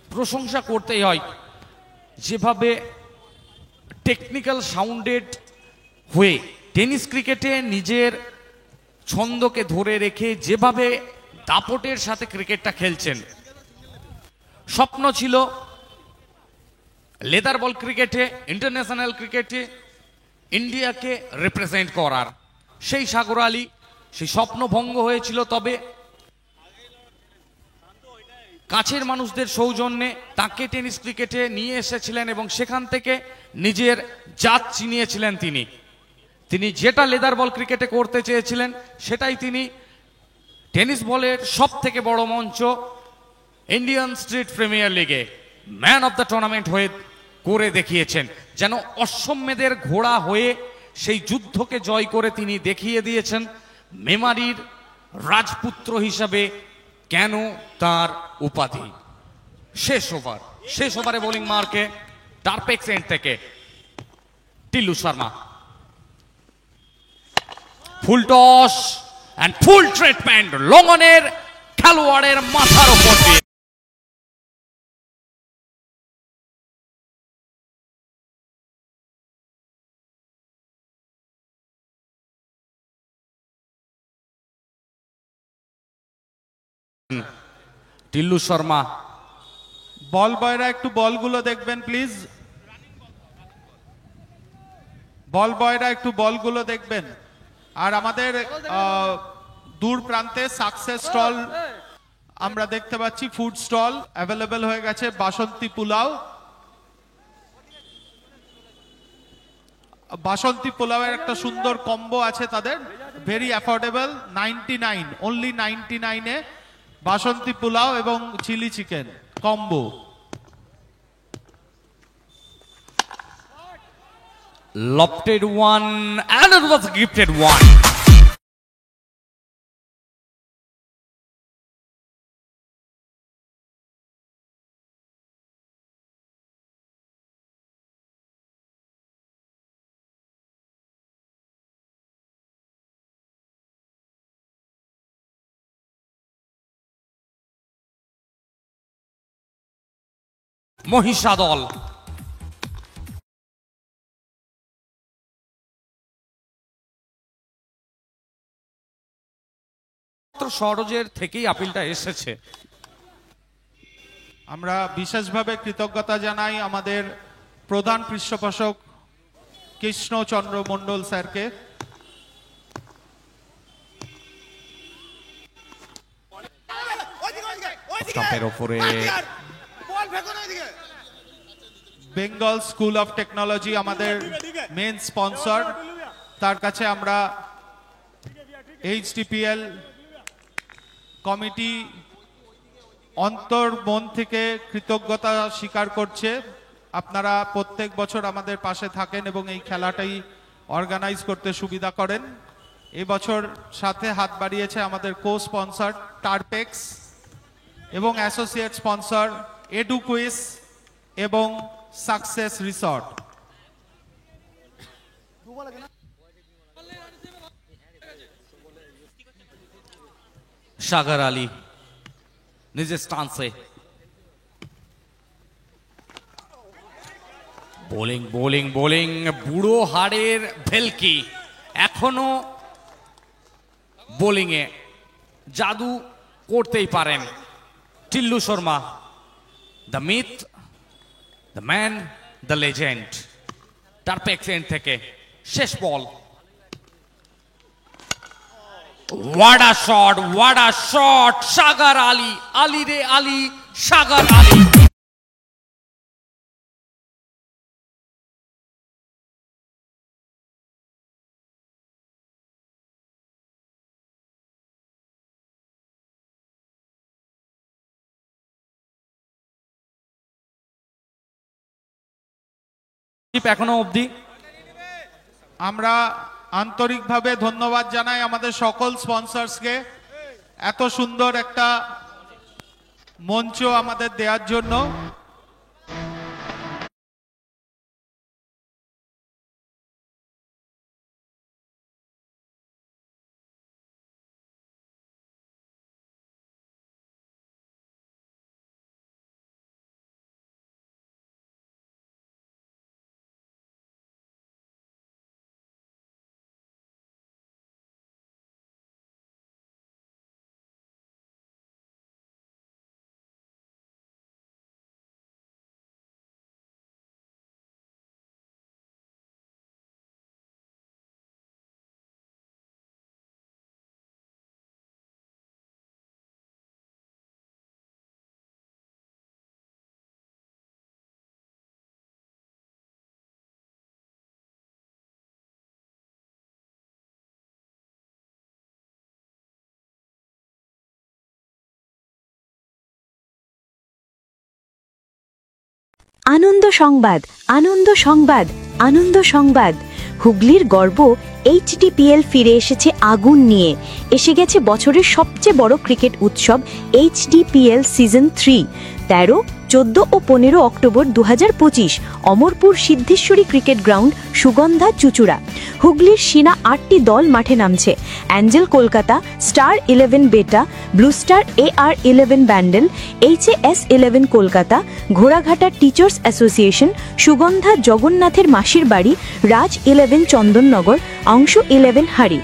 প্রশংসা করতেই হয় যেভাবে টেকনিক্যাল সাউন্ডেড হয়ে টেনিস ক্রিকেটে নিজের ছন্দকে ধরে রেখে যেভাবে দাপটের সাথে ক্রিকেটটা খেলছেন। স্বপ্ন ছিল লেদার বল ক্রিকেটে, ইন্টারন্যাশনাল ক্রিকেটে ইন্ডিয়াকে রিপ্রেজেন্ট করার। সেই সাগর আলী, সেই স্বপ্ন ভঙ্গ হয়েছিল। তবে কাছের মানুষদের সৌজন্যে তাকে টেনিস ক্রিকেটে নিয়ে এসেছিলেন এবং সেখান থেকে নিজের জাত চিনিয়েছিলেন তিনি। তিনি যেটা লেদার বল ক্রিকেটে করতে চেয়েছিলেন সেটাই তিনি টেনিস বলের সব থেকে বড় মঞ্চ ইন্ডিয়ান স্ট্রিট প্রিমিয়ার লিগে ম্যান অফ দ্য টুর্নামেন্ট হয়ে করে দেখিয়েছেন। যেন অশ্বমেধের ঘোড়া হয়ে সেই যুদ্ধকে জয় করে তিনি দেখিয়ে দিয়েছেন মেমারির রাজপুত্র হিসাবে কেন তার উপাধি। শেষ ওভারে বোলিং মার্কে টার্পেক্স এন্ড থেকে Tillu Sharma. Full toss and full treatment লঙ্গনের খেলোয়াড়ের মাথার উপর দিয়ে। টিল্লু শর্মা। বল বয়রা একটু বলগুলো দেখবেন প্লিজ। বল বয়রা একটু বলগুলো দেখবেন। আর আমাদের দূর প্রান্তে সাকসেস স্টল আমরা দেখতে পাচ্ছি, ফুড স্টল অ্যাভেলেবেল হয়ে গেছে। বাসন্তী পোলাও, বাসন্তী পোলাওয়ের একটা সুন্দর কম্বো আছে তাদের, ভেরি অ্যাফোর্ডেবল, 99, অনলি 99-এ বাসন্তী পোলাও এবং chilli chicken combo. Lofted one and it was a gifted one. মহিষা দল সরোজের থেকেই আপিলটা এসেছে। আমরা বিশেষভাবে কৃতজ্ঞতা জানাই আমাদের প্রধান পৃষ্ঠপোষক কৃষ্ণচন্দ্র মণ্ডল স্যারকে। স্টপের ওপরে বেঙ্গল স্কুল অফ টেকনোলজি আমাদের মেন স্পন্সর, তার কাছে আমরা HDPL কমিটি অন্তর মন থেকে কৃতজ্ঞতা স্বীকার করছে। আপনারা প্রত্যেক বছর আমাদের পাশে থাকেন এবং এই খেলাটাই অর্গানাইজ করতে সুবিধা করেন। এবছর সাথে হাত বাড়িয়েছে আমাদের কো স্পন্সর টার্পেক্স এবং অ্যাসোসিয়েট স্পন্সর এডুকুইস এবং সাকসেস রিসর্ট। সাগর আলী নিজের স্টান্সে বোলিং বোলিং বোলিং, বুড়ো হাড়ের ভেলকি এখনো বোলিং এ জাদু করতেই পারেন Tillu Sharma, the myth, the man, the legend. Tarpex end থেকে শেষ বল। What a shot, what a shot, সাগর আলী, আলী রে আলী, সাগর আলী। এখনো অবধি আমরা আন্তরিকভাবে ধন্যবাদ জানাই আমাদের সকল স্পন্সরসকে এত সুন্দর একটা মঞ্চ আমাদের দেওয়ার জন্য। আনন্দ সংবাদ, আনন্দ সংবাদ, আনন্দ সংবাদ। হুগলির গর্ব HDPL ফিরে এসেছে আগুন নিয়ে। এসে গেছে বছরের সবচেয়ে বড় ক্রিকেট উৎসব HDPL সিজন 3, 13, 14 ও 15 October 2025 Amarpur Siddheshwari cricket ground, Sugandha, Chuchura. হুগলির সিনা 8টি দল মাঠে নামছে। Angel Kolkata, star 11 beta, blue star AR11 Bandel, HAS11 Kolkata, ঘোড়াঘাটা টিচার্স অ্যাসোসিয়েশন, সুগন্ধা জগন্নাথের মাসির বাড়ি, রাজ 11 চন্দননগর, অংশ 11 হারি।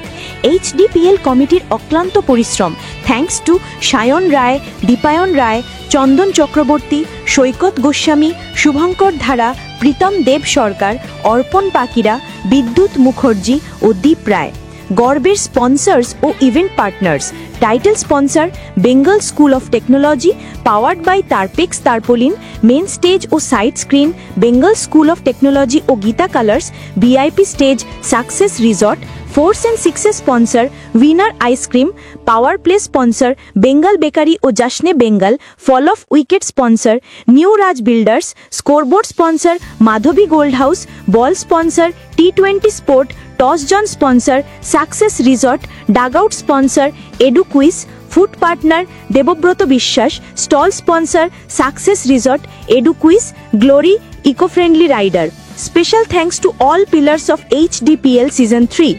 HDPL কমিটির অক্লান্ত পরিশ্রম, থ্যাঙ্কস টু সায়ন রায়, দীপায়ন রায়, চন্দন চক্রবর্তী, সৈকত গোস্বামী, শুভঙ্কর ধারা, প্রীতম দেব সরকার, অর্পণ পাকিরা, বিদ্যুৎ মুখার্জি ও দীপ রায়। গর্বের স্পন্সর্স ও event partners, title sponsor Bengal school of technology, powered by Tarpex tarpaulin, main stage ও side screen Bengal school of technology ও Geeta colours, VIP stage success resort, fours and sixes sponsor winner ice cream, power play sponsor Bengal bakery ও জাসনে Bengal, fall of wicket sponsor new Raj builders, scoreboard sponsor Madhabi gold house, ball sponsor T20 sport, toss জন sponsor success resort, dugout sponsor edu quiz, food partner Debabrata Biswas, stall sponsor success resort, edu quiz, glory eco friendly rider. Special thanks to all pillars of HDPL season 3,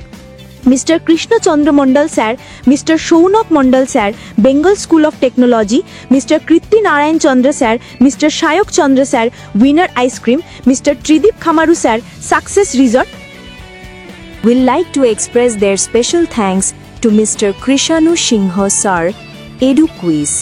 Mr. Krishna Chandra Mondal sir, Mr. Shaunak Mondal sir, Bengal School of Technology, Mr. Kritti Narayan Chandra sir, Mr. Shayok Chandra sir, Winner Ice Cream, Mr. Tridip Khamaru sir, Success Resort. Will like to express their special thanks to Mr. Krishanu Singh sir, Edu Quiz,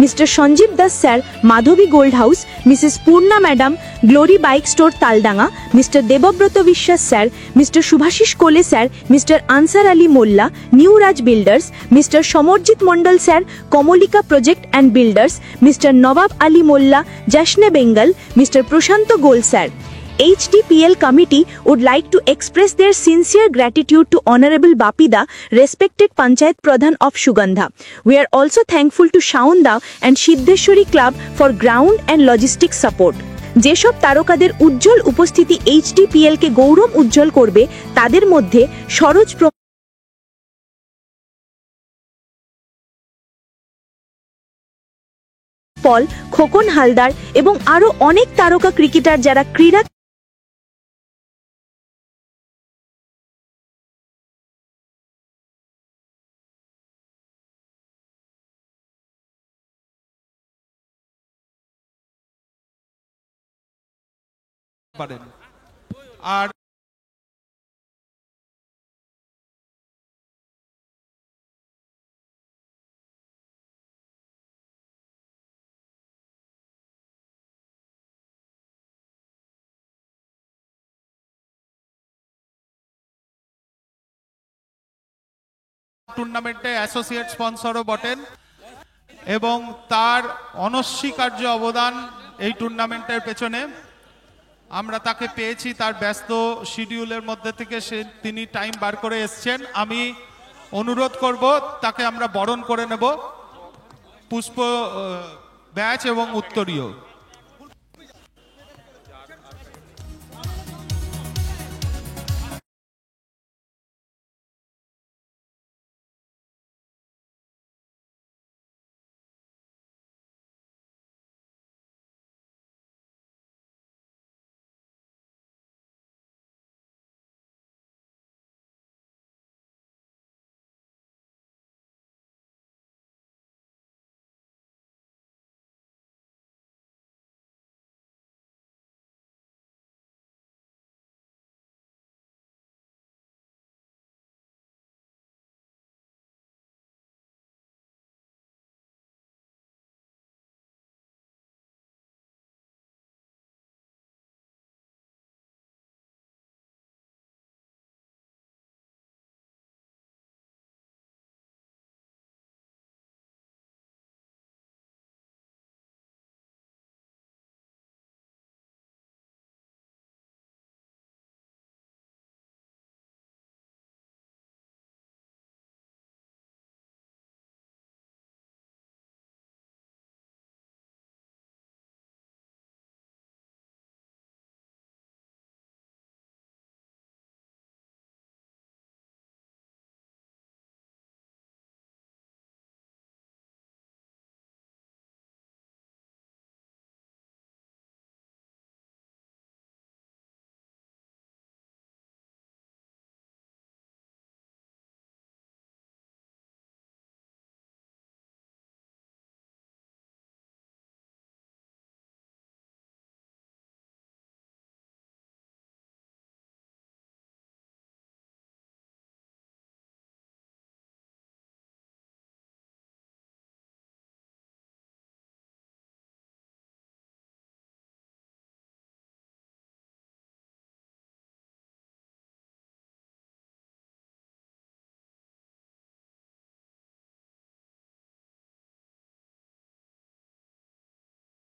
Mr. Sanjeev Das sir, Madhavi Gold House, Mrs. Purna Madam, Glory Bike Store Taldanga, Mr. Debobroto Vishwas sir, Mr. Subhashish Kole sir, Mr. Ansar Ali Molla, New Raj Builders, Mr. Somorjit Mondal sir, Komolika Project and Builders, Mr. Nawab Ali Molla, Jashne Bengal, Mr. Prashanto Gol sir. HDPL committee would like to express their sincere gratitude to Honorable Bapida, respected Panchayat Pradhan of Sugandha. We are also thankful to Shaunda and Siddheshwari Club for ground and logistic support. যেসব তারকাদের উজ্জ্বল উপস্থিতি HDPL কে গৌরব উজ্জ্বল করবে তাদের মধ্যে সরোজ পল, খোকন হালদার এবং আরো অনেক তারকা ক্রিকেটার যারা ক্রীড়া পারেন। আর টুর্নামেন্টে অ্যাসোসিয়েট স্পন্সরও বটেন এবং তার অনস্বীকার্য অবদান এই টুর্নামেন্টের পেছনে। আমরা তাকে পেয়েছি তার ব্যস্ত শিডিউলের মধ্যে থেকে, তিনি টাইম বার করে এসছেন। আমি অনুরোধ করব তাকে আমরা বরণ করে নেব পুষ্প ব্যাচ এবং উত্তরীয়।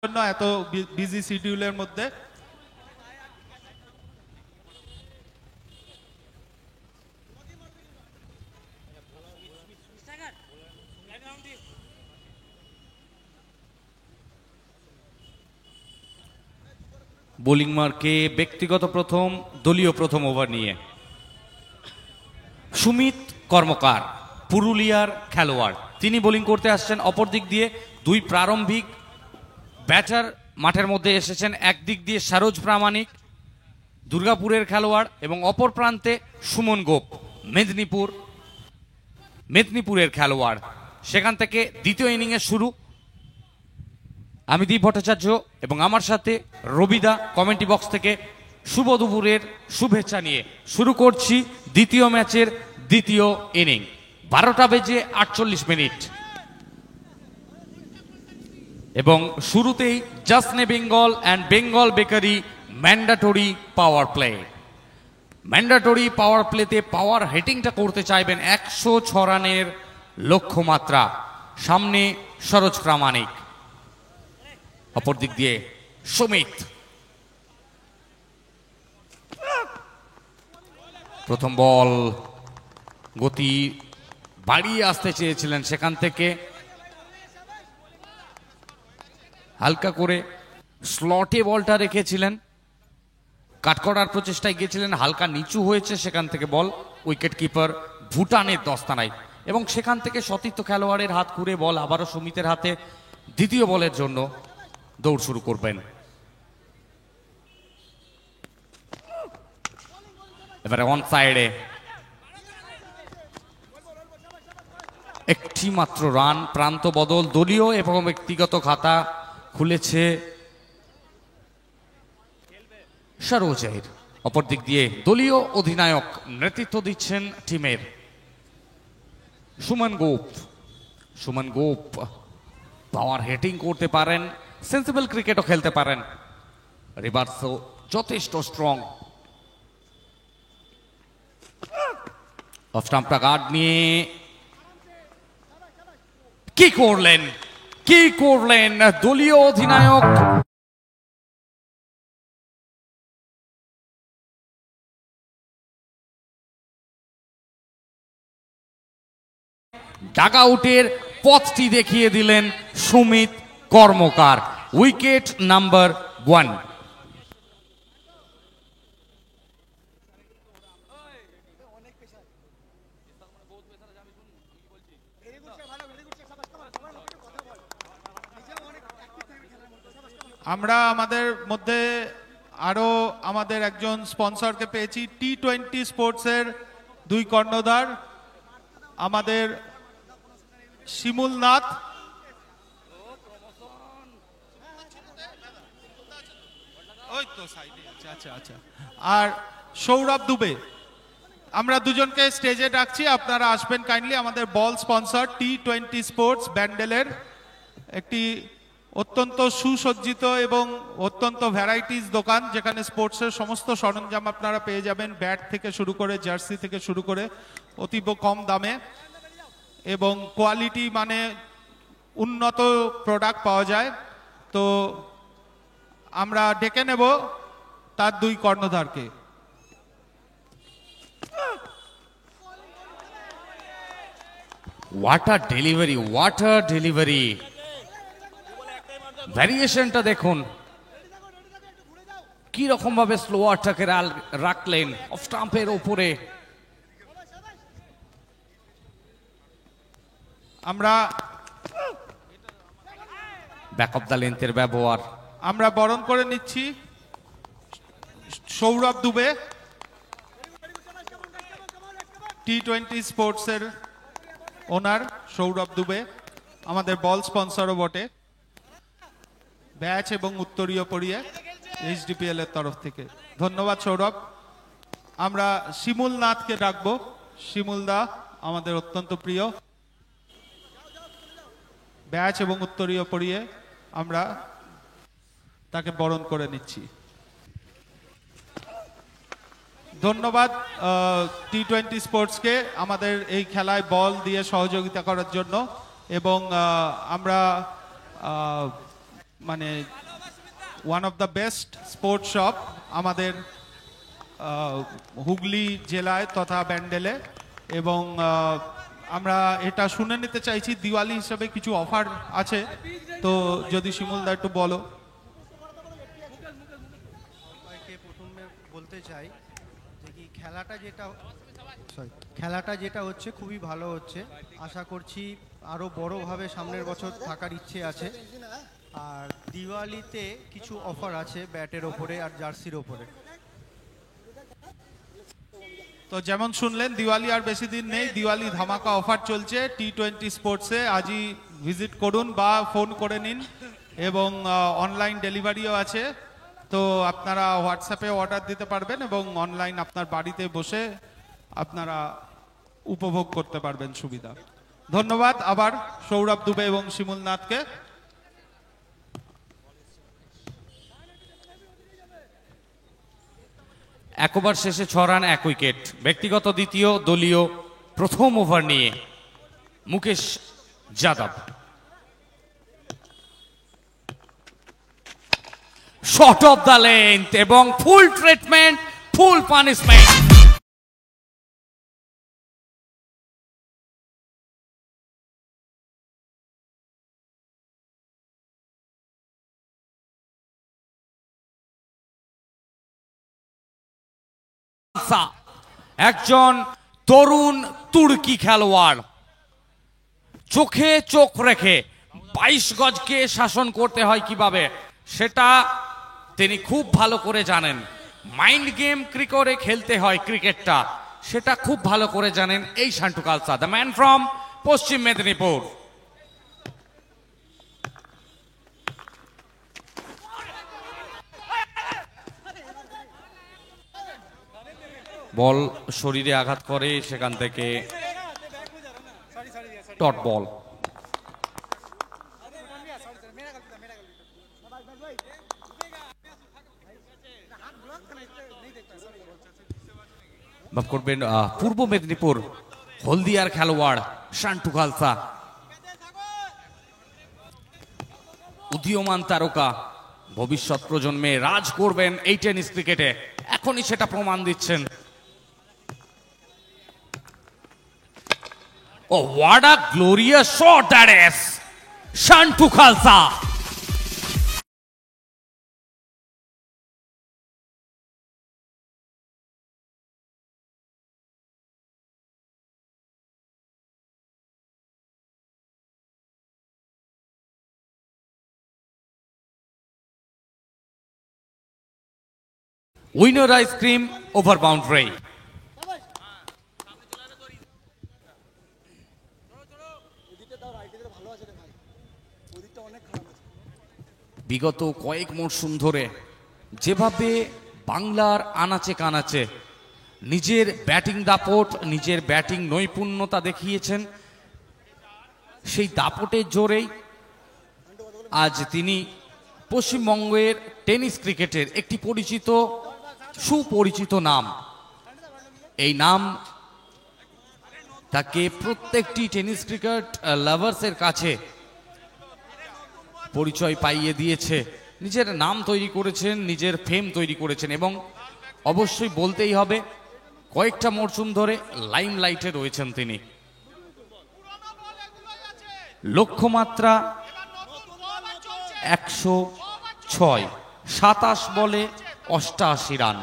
জন্য এত বিজি শিডিউলের মধ্যে। বোলিং মার্কে ব্যক্তিগত প্রথম, দলীয় প্রথম ওভার নিয়ে সুমিত কর্মকার, পুরুলিয়ার খেলোয়াড়, তিনি বোলিং করতে আসছেন। অপর দিক দিয়ে দুই প্রারম্ভিক ব্যাটার মাঠের মধ্যে এসেছেন। একদিক দিয়ে সরোজ প্রামাণিক, দুর্গাপুরের খেলোয়াড়, এবং অপর প্রান্তে সুমন গোপ, মেদিনীপুরের খেলোয়াড়। সেখান থেকে দ্বিতীয় ইনিংয়ের শুরু। আমি দীপ ভট্টাচার্য এবং আমার সাথে রবিদা কমেন্ট্রি বক্স থেকে শুভ দুপুরের শুভেচ্ছা নিয়ে শুরু করছি দ্বিতীয় ম্যাচের দ্বিতীয় ইনিং। 12:48 এবং শুরুতেই জাসনে Bengal and Bengal bakery mandatory power play. Mandatory power প্লেতে পাওয়ার হিটিংটা করতে চাইবেন 106 রানের লক্ষ্যমাত্রা। সামনে সরোজ প্রামাণিক, অপর দিক দিয়ে সুমিত। প্রথম বল, গতি বাড়িয়ে আসতে চেয়েছিলেন, সেখান থেকে হালকা করে স্লটে বলটা রেখেছিলেন, কাট করার প্রচেষ্টায় গিয়েছিলেন, হালকা নিচু হয়েছে, সেখান থেকে বল উইকেট কিপার ভুটানের দস্তানায়, এবং সেখান থেকে সতীর্থ খেলোয়াড়ের হাত ঘুরে বল আবারও সুমিতের হাতে। দ্বিতীয় বলের জন্য দৌড় শুরু করবেন। এবারে অন সাইডে একটি মাত্র রান, প্রান্ত বদল, দলীয় এবং ব্যক্তিগত খাতা খুলেছে সরোজের। অপর দিক দিয়ে দলীয় অধিনায়ক নেতৃত্ব দিচ্ছেন টিমের সুমন গোপ পাওয়ার হিটিং করতে পারেন, সেন্সিবল ক্রিকেটও খেলতে পারেন, রিভার্সও যথেষ্ট স্ট্রং। অফ স্টাম্পটা গার্ড নিয়ে কি করলেন দলীয় অধিনায়ক। ডাগ আউটের পথটি দেখিয়ে দিলেন সুমিত কর্মকার। Wicket number 1। আমরা আমাদের মধ্যে আরো আমাদের একজন স্পন্সরকে পেয়েছি, T20 স্পোর্টসের দুই কর্ণধার, আমাদের শিমুল নাথ আর সৌরভ দুবে। আমরা দুজনকে স্টেজে ডাকছি, আপনারা আসবেন কাইন্ডলি। আমাদের বল স্পন্সর T20 স্পোর্টস ব্যান্ডেলের একটি অত্যন্ত সুসজ্জিত এবং অত্যন্ত ভ্যারাইটিস দোকান, যেখানে স্পোর্টসের সমস্ত সরঞ্জাম আপনারা পেয়ে যাবেন, ব্যাট থেকে শুরু করে জার্সি থেকে শুরু করে অতীব কম দামে, এবং কোয়ালিটি মানে উন্নত প্রোডাক্ট পাওয়া যায়। তো আমরা ডেকে নেব তার দুই কর্ণধারকে। হোয়াট আ ডেলিভারি, ভ্যারিয়েশনটা দেখুন, কি রকম ভাবে স্লোয়ারটাকে রাখলেন অফ স্টাম্পের উপরে। আমরা ব্যাক অফ দ্য লেন্থের ব্যবহার। আমরা বরণ করে নিচ্ছি সৌরভ দুবে, T20 স্পোর্টসের ওনার সৌরভ দুবে, আমাদের বল স্পন্সরও বটে, ব্যাচ এবং উত্তরীয় পরিয়ে HDPL এর তরফ থেকে। ধন্যবাদ সৌরভ। আমরা শিমুল নাথকে ডাকবো। শিমুল দা আমাদের অত্যন্ত প্রিয়, ব্যাচ এবং উত্তরীয় পরিয়ে আমরা তাকে বরণ করে নিচ্ছি। ধন্যবাদ T20 স্পোর্টসকে আমাদের এই খেলায় বল দিয়ে সহযোগিতা করার জন্য, এবং আমরা মানে one of the best sports shop আমাদের হুগলি জেলায় তথা ব্যান্ডেলে, এবং আমরা এটা শুনে নিতে চাইছি দিওয়ালি হিসেবে কিছু অফার আছে, তো যদি শিমুলদা একটু বলো। সবাইকে প্রথমে বলতে চাই যে কি খেলাটা যেটা হচ্ছে খুবই ভালো হচ্ছে। আশা করছি আরও বড়োভাবে সামনের বছর থাকার ইচ্ছে আছে। আর দিওয়ালিতে কিছু অফার আছে ব্যাটের ওপরে আর জার্সির ওপরে। তো যেমন শুনলেন দিওয়ালি আর বেশি দিন নেই, দিওয়ালি ধামাকা অফার চলছে T20 স্পোর্টসে। আজই ভিজিট করুন বা ফোন করে নিন, এবং অনলাইন ডেলিভারিও আছে। তো আপনারা হোয়াটসঅ্যাপে অর্ডার দিতে পারবেন এবং অনলাইন আপনার বাড়িতে বসে আপনারা উপভোগ করতে পারবেন সুবিধা। ধন্যবাদ আবার সৌরভ দুবে এবং শিমুল নাথকে। এক ওভার শেষে 6 রান 1 উইকেট। ব্যক্তিগত দ্বিতীয়, দলীয় প্রথম ওভার নিয়ে Mukesh Yadav. Short of the length এবং ফুল ট্রিটমেন্ট, ফুল পানিশমেন্ট। একজন তরুণ তুর্কি খেলোয়াড় চোখে চোখ রেখে 22 গজকে শাসন করতে হয় কিভাবে সেটা তিনি খুব ভালো করে জানেন। মাইন্ড গেম ক্রিকেটে খেলতে হয় ক্রিকেটটা, সেটা খুব ভালো করে জানেন এই Shantu Khalsa, the man from পশ্চিম মেদিনীপুর। বল শরীরে আঘাত করে, সেখান থেকে ডট বল। ভাব করবেন পূর্ব মেদিনীপুর হলদিয়ার খেলোয়াড় শান্টু খালসা, উদীয়মান তারকা, ভবিষ্যৎ প্রজন্মে রাজ করবেন এই টেনিস ক্রিকেটে, এখনই সেটা প্রমাণ দিচ্ছেন। Oh, what a glorious shot that is! Shantu Khalsa. Winner ice cream over boundary. বিগত কয়েক মরশুম ধরে যেভাবে বাংলার আনাচে কানাচে নিজের ব্যাটিং দাপট, নিজের ব্যাটিং নৈপুণ্যতা দেখিয়েছেন, সেই দাপটের জোরেই আজ তিনি পশ্চিমবঙ্গের টেনিস ক্রিকেটের একটি পরিচিত, সুপরিচিত নাম। এই নাম তাকে প্রত্যেকটি টেনিস ক্রিকেট লাভার্সের কাছে পরিচয় পাইয়ে দিয়েছে, নিজের নাম তৈরি করেছেন, নিজের ফেম তৈরি করেছেন, এবং অবশ্যই বলতেই হবে কয়েকটা মরশুম ধরে লাইমলাইটে রয়েছেন তিনি। লক্ষ্যমাত্রা 106, 27 বলে 88 রান।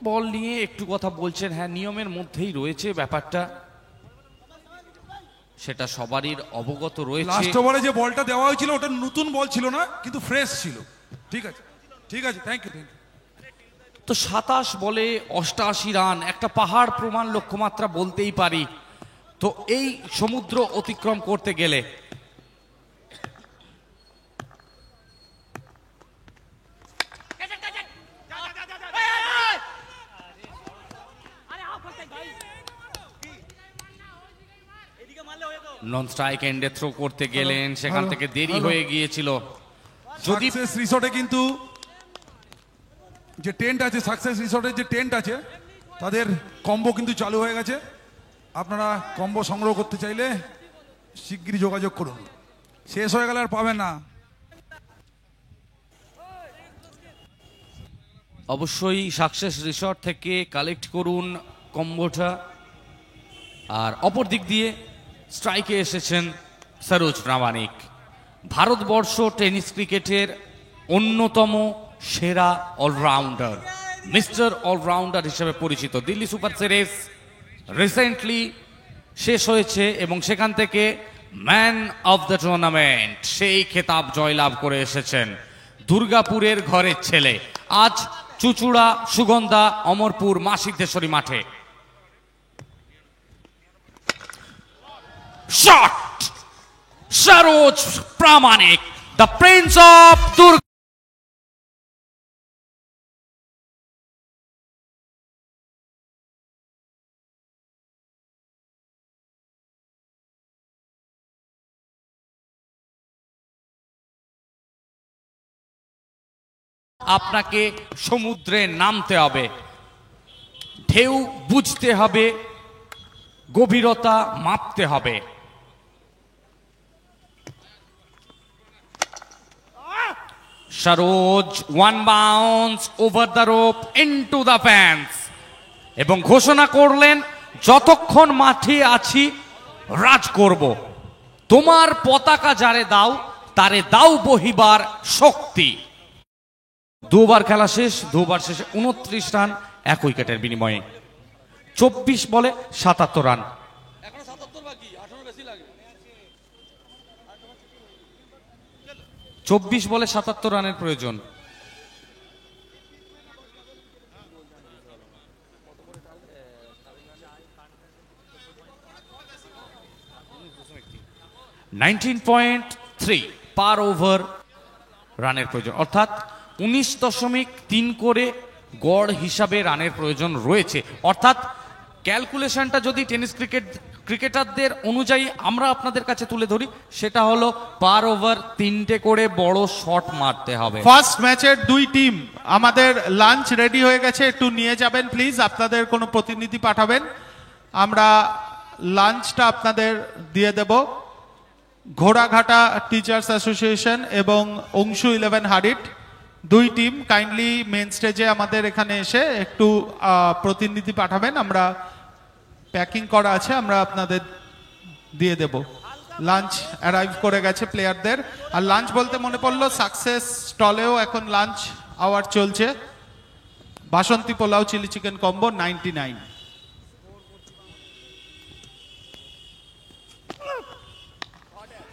বল নিয়ে একটু কথা বলছেন, হ্যাঁ নিয়মের মধ্যেই রয়েছে ব্যাপারটা, সেটা সবারই অবগত রয়েছে। লাস্ট ওভারে যে বলটা দেওয়া হয়েছিল ওটা নতুন বল ছিল না, কিন্তু ফ্রেশ ছিল। ঠিক আছে, ঠিক আছে, থ্যাংক ইউ। তো 27 বলে 88 রান, একটা পাহাড় প্রমাণ লক্ষ্যমাত্রা বলতেই পারি। তো এই সমুদ্র অতিক্রম করতে গেলে নন স্ট্রাইক এন্ডে থ্রো করতে গেলেন, সেখান থেকে দেরি হ্যালো। হয়ে গিয়েছিল। যদি সাকসেস রিসর্টে কিন্তু যে টেন্ট আছে, সাকসেস রিসর্টের যে টেন্ট আছে, তাদের কম্বো কিন্তু চালু হয়ে গেছে। আপনারা কম্বো সংগ্রহ করতে চাইলে শিগগিরই যোগাযোগ করুন, শেষ হয়ে গেলে আর পাবেন না। অবশ্যই সাকসেস রিসর্ট থেকে কালেক্ট করুন কম্বোটা। আর অপর দিক দিয়ে স্ট্রাইকে এসেছেন সরোজ প্রামাণিক, ভারতবর্ষ টেনিস ক্রিকেটের অন্যতম সেরা অলরাউন্ডার, মিস্টার অলরাউন্ডার হিসেবে পরিচিত। দিল্লি সুপার সিরিজ রিসেন্টলি শেষ হয়েছে এবং সেখান থেকে ম্যান অফ দ্য টুর্নামেন্ট সেই খেতাব জয়লাভ করে এসেছেন। দুর্গাপুরের ঘরের ছেলে আজ চুচুড়া, সুগন্ধা, অমরপুর মা সিদ্ধেশ্বরী মাঠে। Shot, Saroj Pramanik, the Prince of Durga. আপনাকে সমুদ্রে নামতে হবে, ঢেউ বুঝতে হবে, গভীরতা মাপতে হবে। Saroj one bounce over the rope into the fans এবং ঘোষণা করলেন, যতক্ষণ মাঠে আছি রাজ করব, তোমার পতাকা যারে দাও তারে দাও বহিবার শক্তি। দুবার খেলা শেষ, দুবার শেষে 29 রান 1 উইকেটের বিনিময়ে। 24 বলে 77 রান। 24 বলে 77 রানের প্রয়োজন। (19.3) পার ওভার রানের প্রয়োজন, অর্থাৎ 19.3 করে গড় হিসাবে রানের প্রয়োজন রয়েছে। অর্থাৎ ক্যালকুলেশনটা যদি টেনিস ক্রিকেটারদের অনুযায়ী আমরা আপনাদের কাছে তুলে ধরি, সেটা হলো পার ওভার 3টে করে বড় শট মারতে হবে। ফার্স্ট ম্যাচের 2 টিম, আমাদের লাঞ্চ রেডি হয়ে গেছে, একটু নিয়ে যাবেন প্লিজ, আপনাদের কোনো প্রতিনিধি পাঠাবেন, আমরা লাঞ্চটা আপনাদের দিয়ে দেব। ঘোড়াঘাটা টিচার্স অ্যাসোসিয়েশন এবং অংশু 11 হারিট 2 টিম কাইন্ডলি মেন স্টেজে আমাদের এখানে এসে একটু প্রতিনিধি পাঠাবেন, আমরা প্যাকিং করা আছে, আমরা আপনাদের দিয়ে দেব। লাঞ্চ অ্যারাইভ করে গেছে প্লেয়ারদের। আর লাঞ্চ বলতে মনে পড়লো, সাকসেস স্টলেও এখন লাঞ্চ আওয়ার চলছে, বাসন্তী পোলাও চিলি চিকেন কম্বো 99।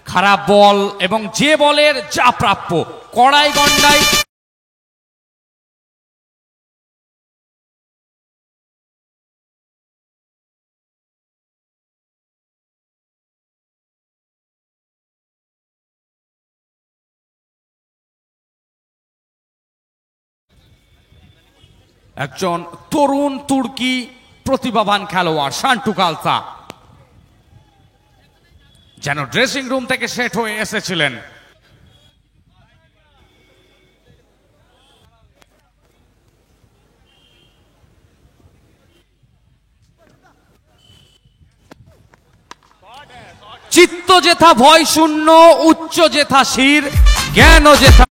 খারাপ বল এবং যে বলের যা প্রাপ্য, কড়াই গন্ডাই একজন তরুণ তুর্কি প্রতিভাবান খেলোয়াড় শান্টু কালসা যেন ড্রেসিং রুম থেকে সেট হয়ে এসেছিলেন। চিত্ত যেথা ভয় শূন্য, উচ্চ যেথা শির, জ্ঞান যেথা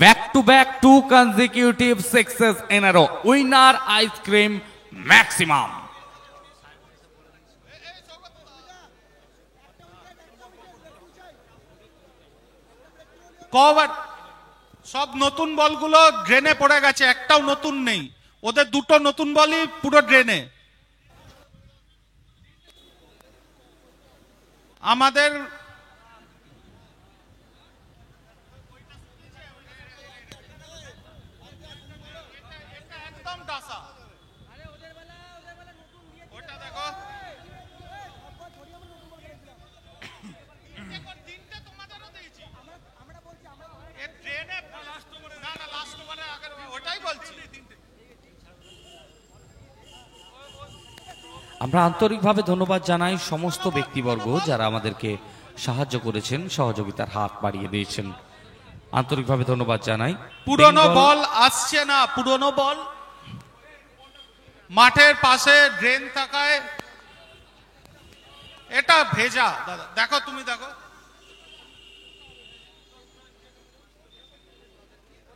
back-to-back 2 consecutive sixes in a row. Winner ice cream maximum. Cover সব নতুন বলগুলো ড্রেনে পড়ে গেছে, একটাও নতুন নেই, ওদের 2টো নতুন বলই পুরো ড্রেনে। আমাদের একদম ডাসা, ওটা দেখো তিনটে তোমাদেরও দিই। আমরা আন্তরিকভাবে ধন্যবাদ জানাই সমস্ত ব্যক্তিবর্গ যারা আমাদেরকে সাহায্য করেছেন, সহযোগিতার হাত বাড়িয়ে দিয়েছেন। আন্তরিকভাবে ধন্যবাদ জানাই। পুরনো বেঙ্গল- বল আসছে না, পুরনো বল মাঠের পাশে ড্রেন থাকায় এটা ভেজা। দাদা দেখো, তুমি দেখো,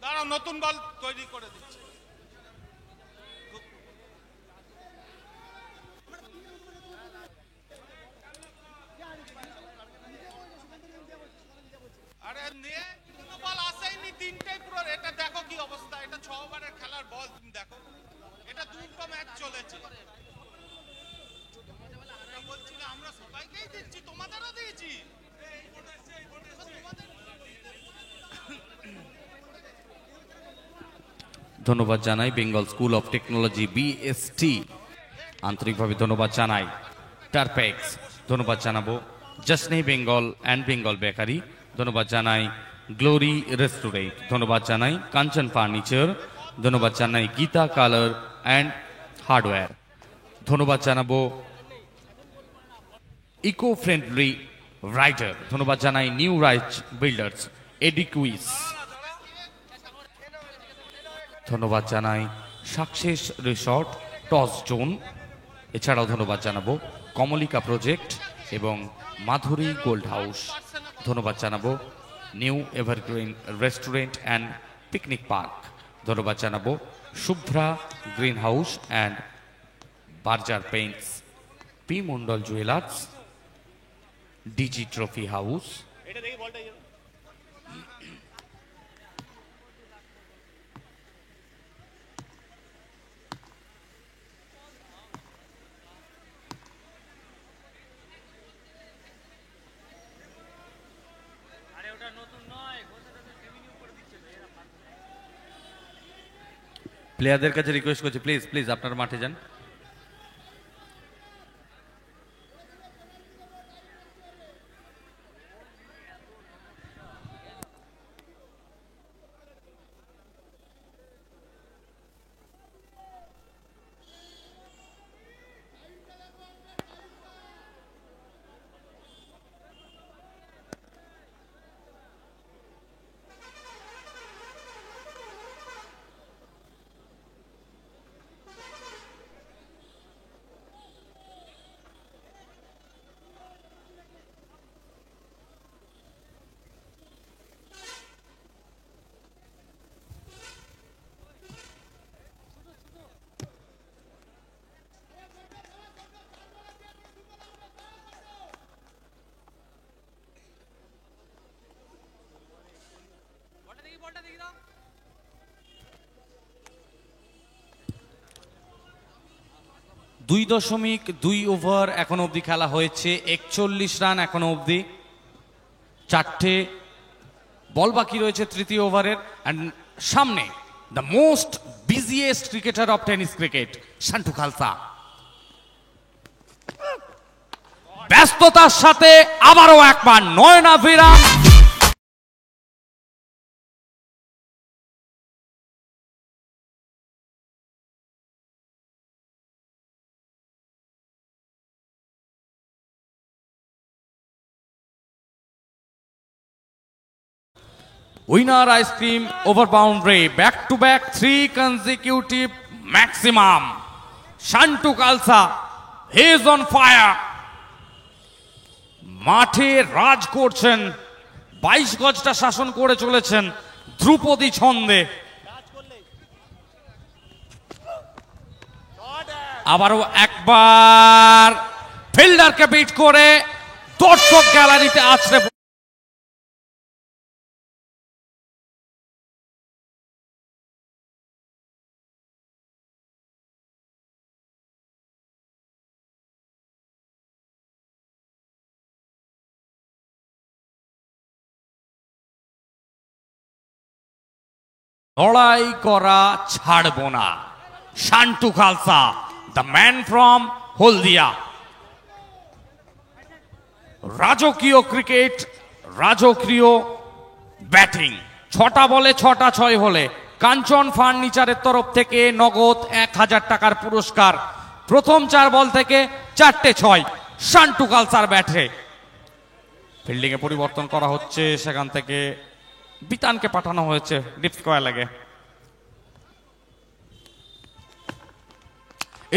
দাঁড়াও, নতুন বল তৈরি করে দিচ্ছে। আরে নিয়ে পুরনো বল আসেইনি, তিনটেই পুরো। এটা দেখো কি অবস্থা, এটা 6 ওভারের খেলার বল, তুমি দেখো, এটা দুটো ম্যাচ চলেছে। এটা বলছি না, আমরা সবাইকেই দিচ্ছি, তোমাদেরও দিয়েছি। ধন্যবাদ জানাই Bengal school of technology BST, আন্তরিকভাবে ধন্যবাদ জানাই টারপেক্স, ধন্যবাদ জানাবো জসনে বেঙ্গল অ্যান্ড বেঙ্গল বেকারি, ধন্যবাদ জানাই গ্লোরি রেস্টুরেন্ট, ধন্যবাদ জানাই কাঞ্চন ফার্নিচার, ধন্যবাদ জানাই গীতা কালার অ্যান্ড হার্ডওয়্যার, ধন্যবাদ জানাবো ইকো ফ্রেন্ডলি রাইডার, ধন্যবাদ জানাই নিউ রাইজ বিল্ডার্স এডিকুইস, ধন্যবাদ জানাই সাকসেস রিসর্ট টস জোন, এছাড়াও ধন্যবাদ জানাবো কমলিকা প্রজেক্ট এবং মাধুরী গোল্ড হাউস, ধন্যবাদ জানাবো new evergreen restaurant and picnic park, ধন্যবাদ জানাবো Shubhra green house and Berger paints, P Mondal jewellers, DG trophy house, প্লেয়ারদের কাছে রিকোয়েস্ট করছি, প্লিজ প্লিজ আপনারা মাঠে যান। দুই 2.2 ওভার এখনো অবধি খেলা হয়েছে, 41 রান এখনো অবধি, 4টে বল বাকি রয়েছে তৃতীয় ওভারের। অ্যান্ড সামনে the most busiest cricketer of tennis cricket Shantu Khalsa, ব্যস্ততার সাথে আবারও একবার নয়নাভিরাম winner ice cream over boundary, back to back 3 consecutive maximum. Shantu Khalsa, he is on fire. মাঠে রাজ করছেন, 22 গজটা শাসন করে চলেছেন ধ্রুপদী ছন্দে। আবারও একবার ফিল্ডারকে বিট করে দর্শক গ্যালারিতে আছড়ে লড়াই করা ছাড়ব না। Shantu Khalsa, the man from Haldia. রাজকীয় ক্রিকেট, রাজকীয় ব্যাটিং। 6টা বলে 6টা 6 হলে কাঞ্চন ফার্নিচারের তরফ থেকে নগদ 1000 টাকার পুরস্কার, প্রথম 4 বল থেকে 4টে 6 শান্টু কালসার ব্যাটে। ফিল্ডিং এ পরিবর্তন করা হচ্ছে, সেখান থেকে বিতানকে পাঠানো হয়েছে ডিপ স্কয়ার লেগে।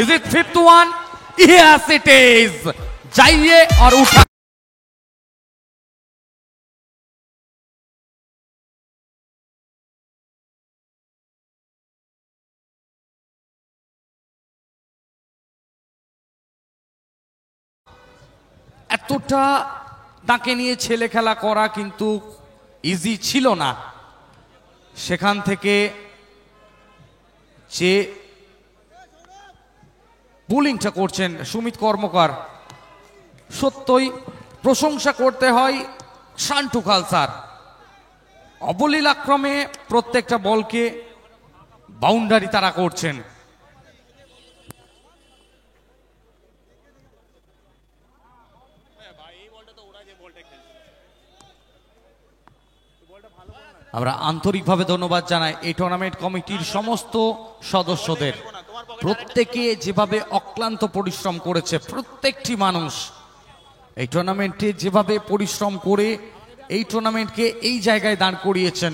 Is it fifth one? Yes, it is. जाइए और उठा। এতটা তাকে নিয়ে ছেলে খেলা করা কিন্তু ইজি ছিল না। সেখান থেকে যে বোলিংটা করছেন সুমিত কর্মকার, সত্যই প্রশংসা করতে হয় শান্টু কালসার। অবলীলাক্রমে প্রত্যেকটা বলকে বাউন্ডারি তারা করছেন। আমরা আন্তরিকভাবে ধন্যবাদ জানাই এই টুর্নামেন্ট কমিটির সমস্ত সদস্যদের। প্রত্যেকে যেভাবে অক্লান্ত পরিশ্রম করেছে, প্রত্যেকটি মানুষ এই টুর্নামেন্টে যেভাবে পরিশ্রম করে এই টুর্নামেন্টকে এই জায়গায় দাঁড় করিয়েছেন।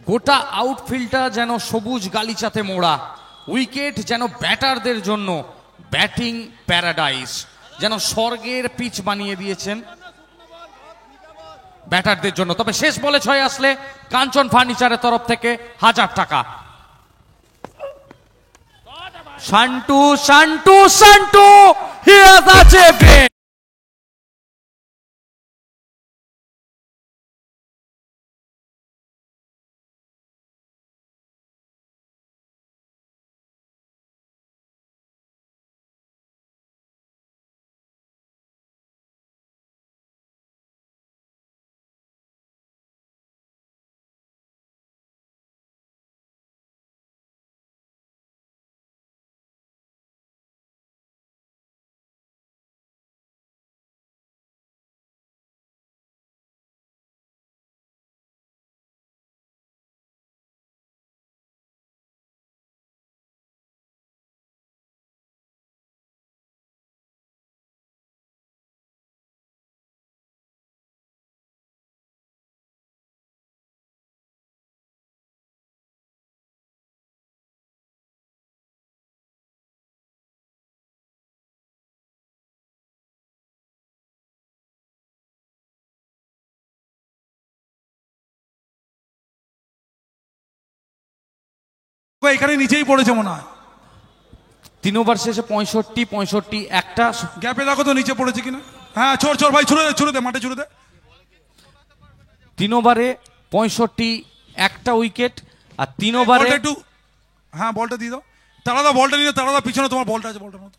গোটা আউটফিল্ডটা যেন সবুজ গালিচাতে মোড়া, উইকেট যেন ব্যাটারদের জন্য ব্যাটিং প্যারাডাইস, যেন স্বর্গের পিচ বানিয়ে দিয়েছেন ব্যাটারদের জন্য। তবে শেষ বলে 6 আসলে কাঞ্চন ফার্নিচারের তরফ থেকে 1000 টাকা। Shantu Shantu Shantu he has achieved it. এখানে নিচেই পড়েছে মনে হয়। 3 ওভার শেষে 65 একটা গ্যাপে দেখো তো নিচে পড়েছে কিনা। হ্যাঁ চোর চোর ভাই, ছুড়ে দে মাঠে ছুড়ে দে। 3 ওভারে 65 একটা উইকেট, আর 3 ওভারে একটু হ্যাঁ বলটা দিয়ে দাও। তারা বলটা নিয়ে তারা পিছনে তোমার বলটা আছে, বলটার মতো।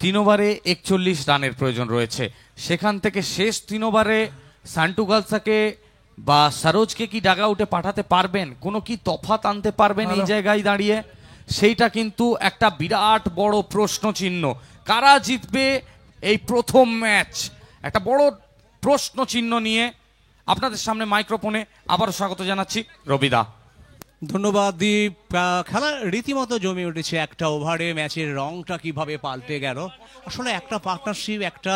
3 ওভারে 41 রানের প্রয়োজন রয়েছে। সেখান থেকে শেষ 3 ওভারে শান্টু কালসাকে বা সরোজকে কি ডাগা উঠে পাঠাতে পারবেন, কোনো কি তফাৎ আনতে পারবেন এই জায়গায় দাঁড়িয়ে, সেইটা কিন্তু একটা বিরাট বড় প্রশ্ন চিহ্ন। কারা জিতবে এই প্রথম ম্যাচ, একটা বড় প্রশ্ন চিহ্ন নিয়ে আপনাদের সামনে মাইক্রোফোনে আবারও স্বাগত জানাচ্ছি রবিদা। ধন্যবাদ দীপ। খেলা রীতিমতো জমে উঠেছে। একটা ওভারে ম্যাচের রংটা কিভাবে পাল্টে গেল। আসলে একটা পার্টনারশিপ, একটা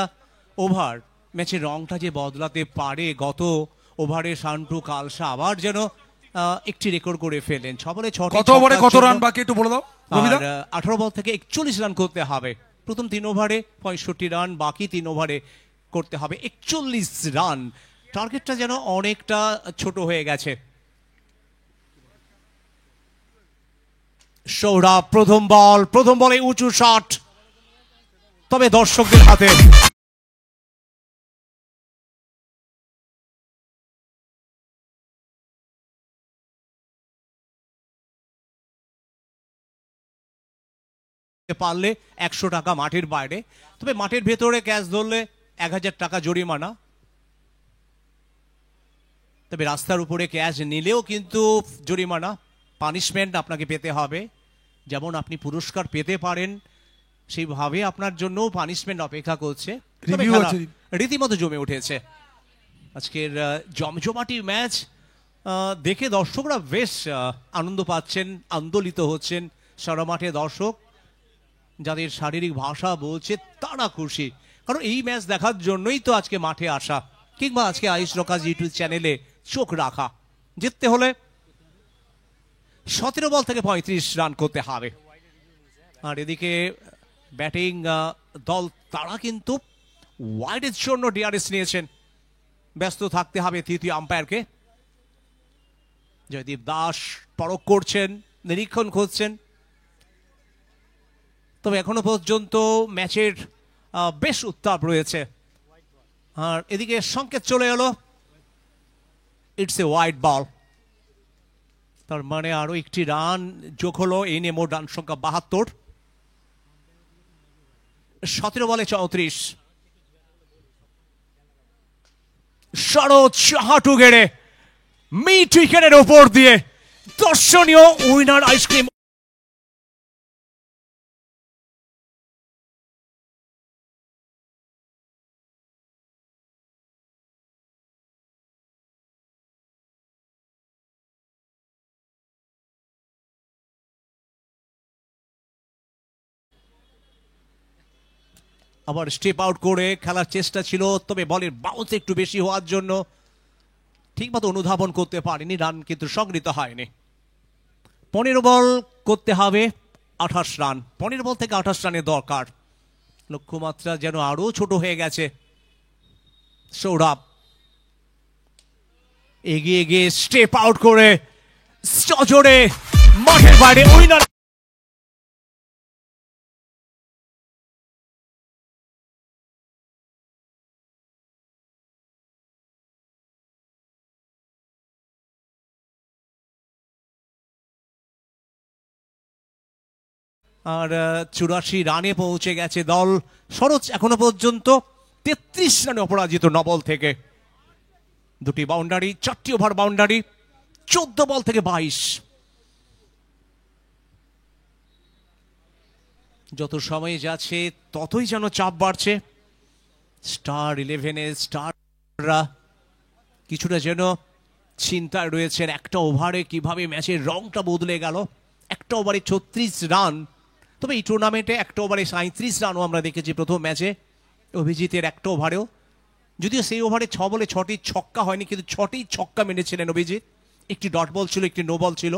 ওভার ম্যাচের রংটা যে বদলাতে পারে। গত ওভারে শান্টু কালসা আবার যেন একটি রেকর্ড করে ফেলেন। 6 বলে 6 কত ওভারে কত রান বাকি একটু বলে দাও। 18 বল থেকে 41 রান করতে হবে। প্রথম 3 ওভারে 65 রান, বাকি 3 ওভারে করতে হবে 41 রান। টার্গেটটা যেন অনেকটা ছোট হয়ে গেছে। সৌরভ প্রথম বলে উঁচু শট, তবে দর্শকদের হাতে। পারলে 100 টাকা মাঠের বাইরে, তবে মাঠের ভেতরে ক্যাচ ধরলে 1000 টাকা জরিমানা। তবে রাস্তার উপরে ক্যাচ নিলেও কিন্তু জরিমানা, পানিশমেন্ট আপনাকে পেতে হবে। যেমন আপনি পুরস্কার পেতে পারেন, সেইভাবে আপনার জন্য পানিশমেন্ট অপেক্ষা করছে। রীতিমতো জমে উঠেছে আজকের জমজমাটি ম্যাচ। দেখে দর্শকরা বেশ আনন্দ পাচ্ছেন, আন্দোলিত হচ্ছেন। সারা মাঠে দর্শক যাদের শারীরিক ভাষা বলছে তারা খুশি, কারণ এই ম্যাচ দেখার জন্যই তো আজকে মাঠে আসা, কিংবা আজকে আয়ুষ রকাজ ইউটিউব চ্যানেলে চোখ রাখা। জিততে হলে 17 বল থেকে 35 রান করতে হবে। আর এদিকে ব্যাটিং দল তারা কিন্তু ওয়াইডের জন্য ডিআরএস নিয়েছেন, ব্যস্ত থাকতে হবে তৃতীয় আম্পায়ারকে। জয়দীপ দাস পরখ করছেন, নিরীক্ষণ করছেন। তবে এখনো পর্যন্ত ম্যাচের বেশ উত্তাপ রয়েছে। আর এদিকে সংকেত চলে এলো, ইটস এ ওয়াইড বল, তার মানে আরো একটি রান যোগ হলো, এই নিয়ে মোট রান সংখ্যা 72। 17 বলে 34। শরৎ হাঁটু গেড়ে মিড উইকেটের ওপর দিয়ে দর্শনীয় উইনার আইসক্রিম। আবার স্টেপ আউট করে খেলার চেষ্টা ছিল, তবে বলের বাউন্স একটু বেশি হওয়ার জন্য ঠিকমতো অনুধাবন করতে পারেনি, রান কিন্তু সংগৃহীত হয়নি। 15 বল করতে হবে 28 রান, 15 বল থেকে 28 রানের দরকার। লক্ষ্যমাত্রা যেন আরো ছোট হয়ে গেছে। সৌরভ এগিয়ে গিয়ে স্টেপ আউট করে সজোরে মাঠের বাইরে উইনার। আর 84 রানে পৌঁছে গেছে দল। সরোজ এখনো পর্যন্ত 33 রানে অপরাজিত 9 বল থেকে। 2টি বাউন্ডারি, 4টি ওভার বাউন্ডারি, 14 বল থেকে 22। যত সময় যাচ্ছে ততই যেন চাপ বাড়ছে। স্টার 11-এ স্টাররা কিছুটা যেন চিন্তায় রয়েছেন, একটা ওভারে কিভাবে ম্যাচের রংটা বদলে গেল। একটা ওভারে 36 রান, তবে এই টুর্নামেন্টে একটা ওভারে 37 রানও আমরা দেখেছি প্রথম ম্যাচে অভিজিতের একটা ওভারেও, যদিও সেই ওভারে 6 বলে 6টি ছক্কা হয়নি, কিন্তু 6টি ছক্কা মেরেছিলেন অভিজিৎ। একটি ডট বল ছিল, একটি নো বল ছিল।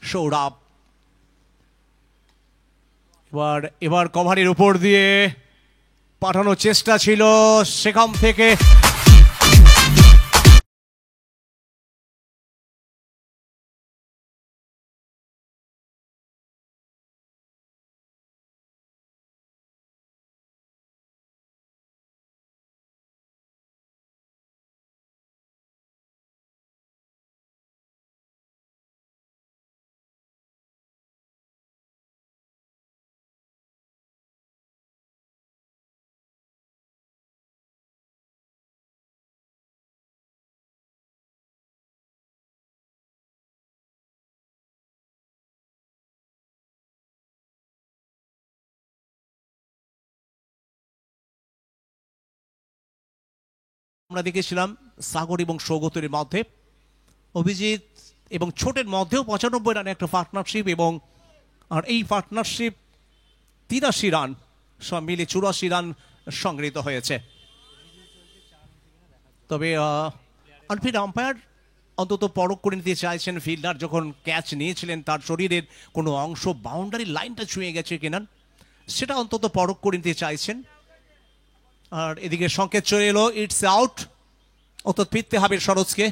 সৌরভ এবার কভারের উপর দিয়ে পাঠানোর চেষ্টা ছিল, সেখান থেকে আমরা দেখেছিলাম সাগর এবং সৌগতের মধ্যে, অভিজিৎ এবং ছোটের মধ্যেও 95 রানে একটা পার্টনারশিপ, এবং আর এই পার্টনারশিপ 83 রান, সব মিলে 84 রান সংগৃহীত হয়েছে। তবে আনফিল্ড আম্পায়ার অন্তত পরখ করে নিতে চাইছেন ফিল্ডার যখন ক্যাচ নিয়েছিলেন তার শরীরের কোনো অংশ বাউন্ডারি লাইনটা ছুঁয়ে গেছে কিনা, সেটা অন্তত পরখ করে নিতে চাইছেন। আর এদিকে সংকেত চলে এলো, ইটস আউট, অর্থাৎ ফিরতে হবে সরোজকে।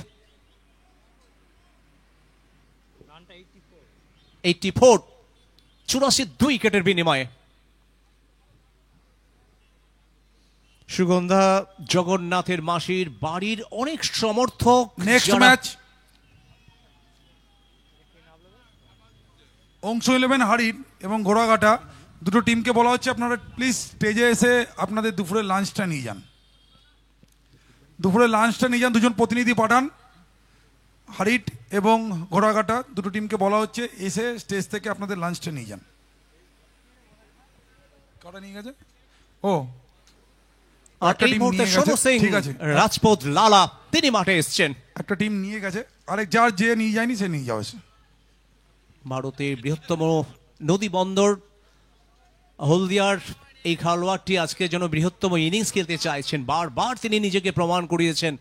84, 84 2 উইকেটের বিনিময়ে। সুগন্ধা জগন্নাথের মাসির বাড়ির অনেক সমর্থক। নেক্সট ম্যাচ অংশ 11 হারির এবং ঘোড়াঘাটা দুটো টিমকে বলা হচ্ছে আপনারা প্লিজ স্টেজে এসে আপনাদের দুপুরের লাঞ্চটা নিয়ে যান। দুপুরের লাঞ্চটা নিয়ে যান, দুজন প্রতিনিধি পাঠান। হারিট এবং ঘোড়াঘাটা দুটো টিমকে বলা হচ্ছে এসে স্টেজ থেকে আপনাদের লাঞ্চটা নিয়ে যান। কটা নিয়ে গেছে? ও এই মুহূর্তে সনু সিং, ঠিক আছে, রাজপথ লালা তিনি মাঠে এসছেন। একটা টিম নিয়ে গেছে, আরেক যার যে নিয়ে যায়নি সে নিয়ে যাওয়া। ভারতের বৃহত্তম নদী বন্দর হলদিয়ার এই খেলোয়াড়টি আজকে যেন বৃহত্তম ইনিংস খেলতে চাইছেন, বারবার তিনি নিজেকে প্রমাণ করিয়েছেন।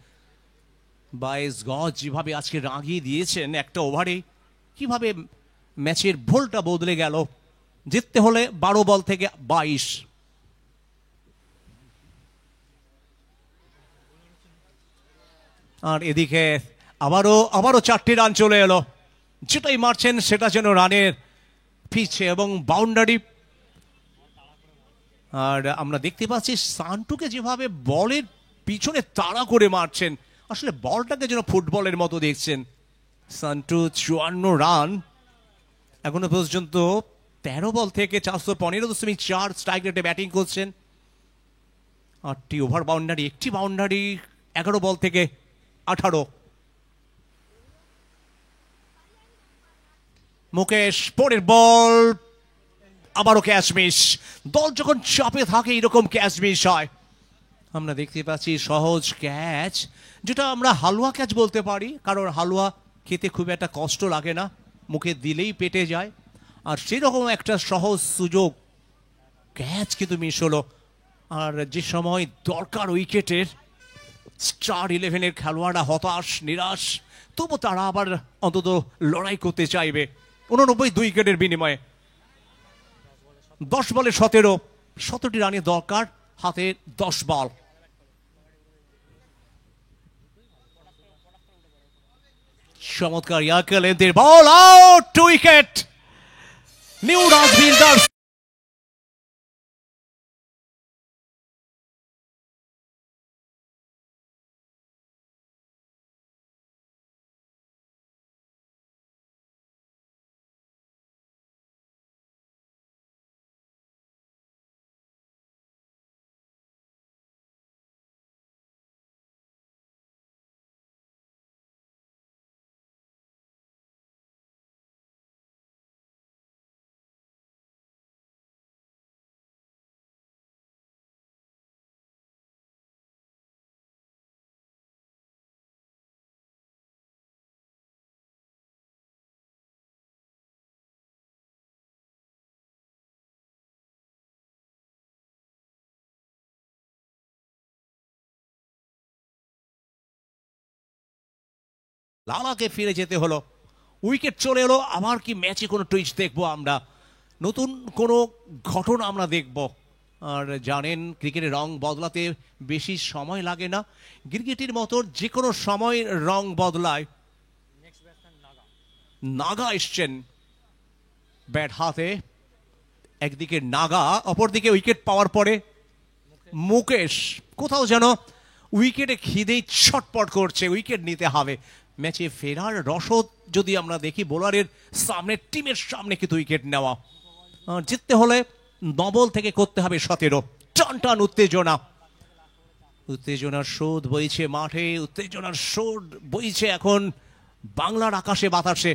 22 গজ যেভাবে আজকে রাগিয়ে দিয়েছেন একটা ওভারে, কিভাবে ম্যাচের ভোলটা বদলে গেল। জিততে হলে 12 বল থেকে 22। আর এদিকে আবারও 4টি রান চলে এলো, যেটাই মারছেন সেটা যেন রানের পিছে এবং বাউন্ডারি। আর আমরা দেখতে পাচ্ছি সান্টুকে যেভাবে বলের পিছনে তাড়া করে মারছেন, আসলে বলটাকে যেন ফুটবলের মতো দেখছেন। সান্টু 54 রান, এখনো পর্যন্ত 13 বল থেকে 415.4 স্ট্রাইক রেটে ব্যাটিং করছেন। 8টি ওভার বাউন্ডারি, একটি বাউন্ডারি 11 বল থেকে 18। মুকেশ পরের বল, আবারও ক্যাচ মিস। দল যখন চাপে থাকে এরকম ক্যাচ মিস হয়। আমরা দেখতে পাচ্ছি সহজ ক্যাচ, যেটা আমরা হালুয়া ক্যাচ বলতে পারি, কারণ হালুয়া খেতে খুব একটা কষ্ট লাগে না, মুখে দিলেই পেটে যায়। আর সেরকম একটা সহজ সুযোগ, ক্যাচ কিন্তু মিস হলো। আর যে সময় দরকার উইকেটের, স্টার 11-এর খেলোয়াড়রা হতাশ নিরাশ, তবু তারা আবার অন্তত লড়াই করতে চাইবে। 89 2 উইকেটের বিনিময়ে 10 বলে 17টি রানের দরকার, হাতে 10 বল। চমৎকার ইয়ার্কেলের বল, out, 2 wicket. New Raj builders লালাকে ফিরে যেতে হলো, উইকেট চলে এলো। আবার কি ম্যাচে কোনো টুইস্ট দেখবো আমরা, নতুন কোনো ঘটনা আমরা দেখব। আর জানেন ক্রিকেটের রং বদলাতে বেশি সময় লাগে না, ক্রিকেটের মতো যে কোনো সময় রং বদলায়। নাগা এসছেন ব্যাট হাতে, একদিকে নাগা, অপরদিকে উইকেট পাওয়ার পরে মুকেশ কোথাও যেন উইকেটে খিদেই ছটপট করছে, উইকেট নিতে হবে। ম্যাচে ফেরার রসদ যদি আমরা দেখি, বোলারের সামনে, টিমের সামনে কিন্তু উইকেট নেওয়া। জিততে হলে 9 বল থেকে করতে হবে 17। টান টান উত্তেজনার স্রোত বইছে মাঠে, উত্তেজনার স্রোত বইছে এখন বাংলার আকাশে বাতাসে।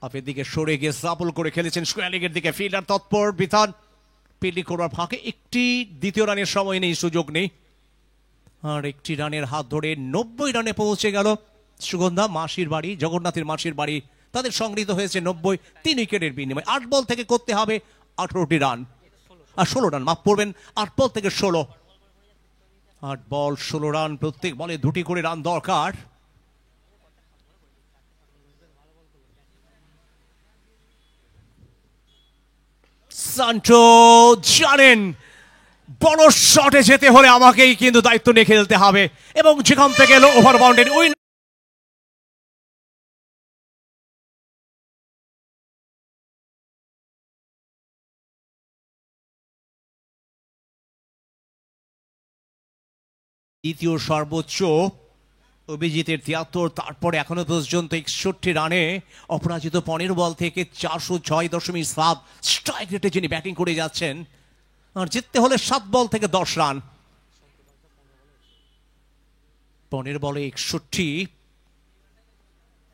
আপের দিকে সরে গিয়ে সাপল করে খেলেছেন, স্কোয়ার লেগের দিকে ফিল্ডার তৎপর, বিধান ফিল্ডিং করবার ফাঁকে একটি দ্বিতীয় রানের সময় নেই, সুযোগ নেই। আর একটি রানের হাত ধরে 90 রানে পৌঁছে গেল সুগন্ধা মাসির বাড়ি, জগন্নাথের মাসির বাড়ি। তাদের সংগৃহীত হয়েছে 90, 3 উইকেটের বিনিময়ে। 8 বল থেকে করতে হবে 18টি রান, আর 16 রান, মাফ করবেন, 8 বল থেকে 16। 8 বল 16 রান, প্রত্যেক বলে 2টি করে রান দরকার। সান্টো জানেন বড় শটে যেতে হলে আমাকেই কিন্তু দায়িত্ব নিয়ে খেলতে হবে, এবং যেখান থেকে এলো ওভার বাউন্ডারি উইন। দ্বিতীয় সর্বোচ্চ অভিজিতের 73, তারপরে এখনো পর্যন্ত 61 রানে অপরাজিত 15 বল থেকে 406.7 স্ট্রাইক রেটে যিনি ব্যাটিং করে যাচ্ছেন। আর জিততে হলে 7 বল থেকে 10 রান। 15 বলে 61।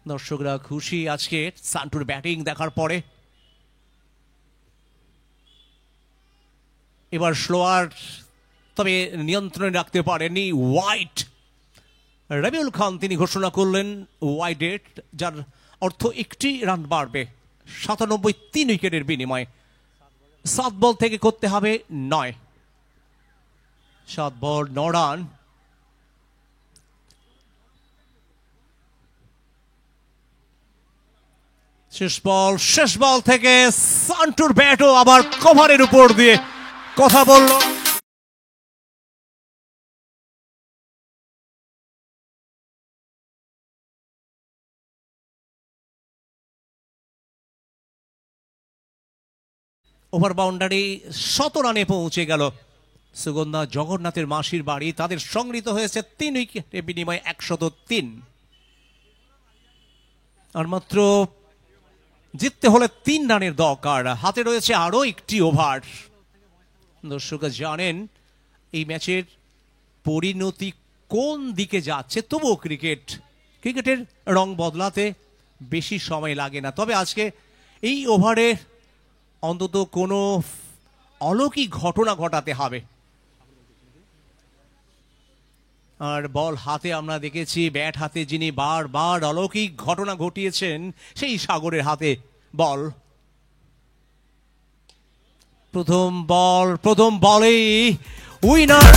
দর্শকরা খুশি আজকে সান্টুর ব্যাটিং দেখার পরে। এবার স্লোয়ার, তবে নিয়ন্ত্রণে রাখতে পারেনি হোয়াইট। রবিউল খান তিনি ঘোষণা করলেন ওয়াইডেড, যার অর্থ একটি রান বাড়বে 97 3 উইকেটের বিনিময়ে। 7 বল থেকে করতে হবে 9, 7 বল 9 রান। শেষ বল থেকে সান্টুর ব্যাটও আবার কভারের উপর দিয়ে কথা বলল। ওভার বাউন্ডারি 100 রানে পৌঁছে গেল। সুগন্ধা জগন্নাথের মাসির বাড়ি, তাদের সংগৃহীত হয়েছে 3 উইকেটের বিনিময়ে 103। আর মাত্র জিততে হলে 3 রানের দরকার, হাতে রয়েছে আরো একটি ওভার। দর্শকরা জানেন এই ম্যাচের পরিণতি কোন দিকে যাচ্ছে, তবুও ক্রিকেটের রং বদলাতে বেশি সময় লাগে না। তবে আজকে এই ওভারে অন্তত কোনো অলৌকিক ঘটনা ঘটাতে হবে। আর বল হাতে আমরা দেখেছি, ব্যাট হাতে যিনি বারবার অলৌকিক ঘটনা ঘটিয়েছেন সেই সাগরের হাতে বল। প্রথম বলেই উইনার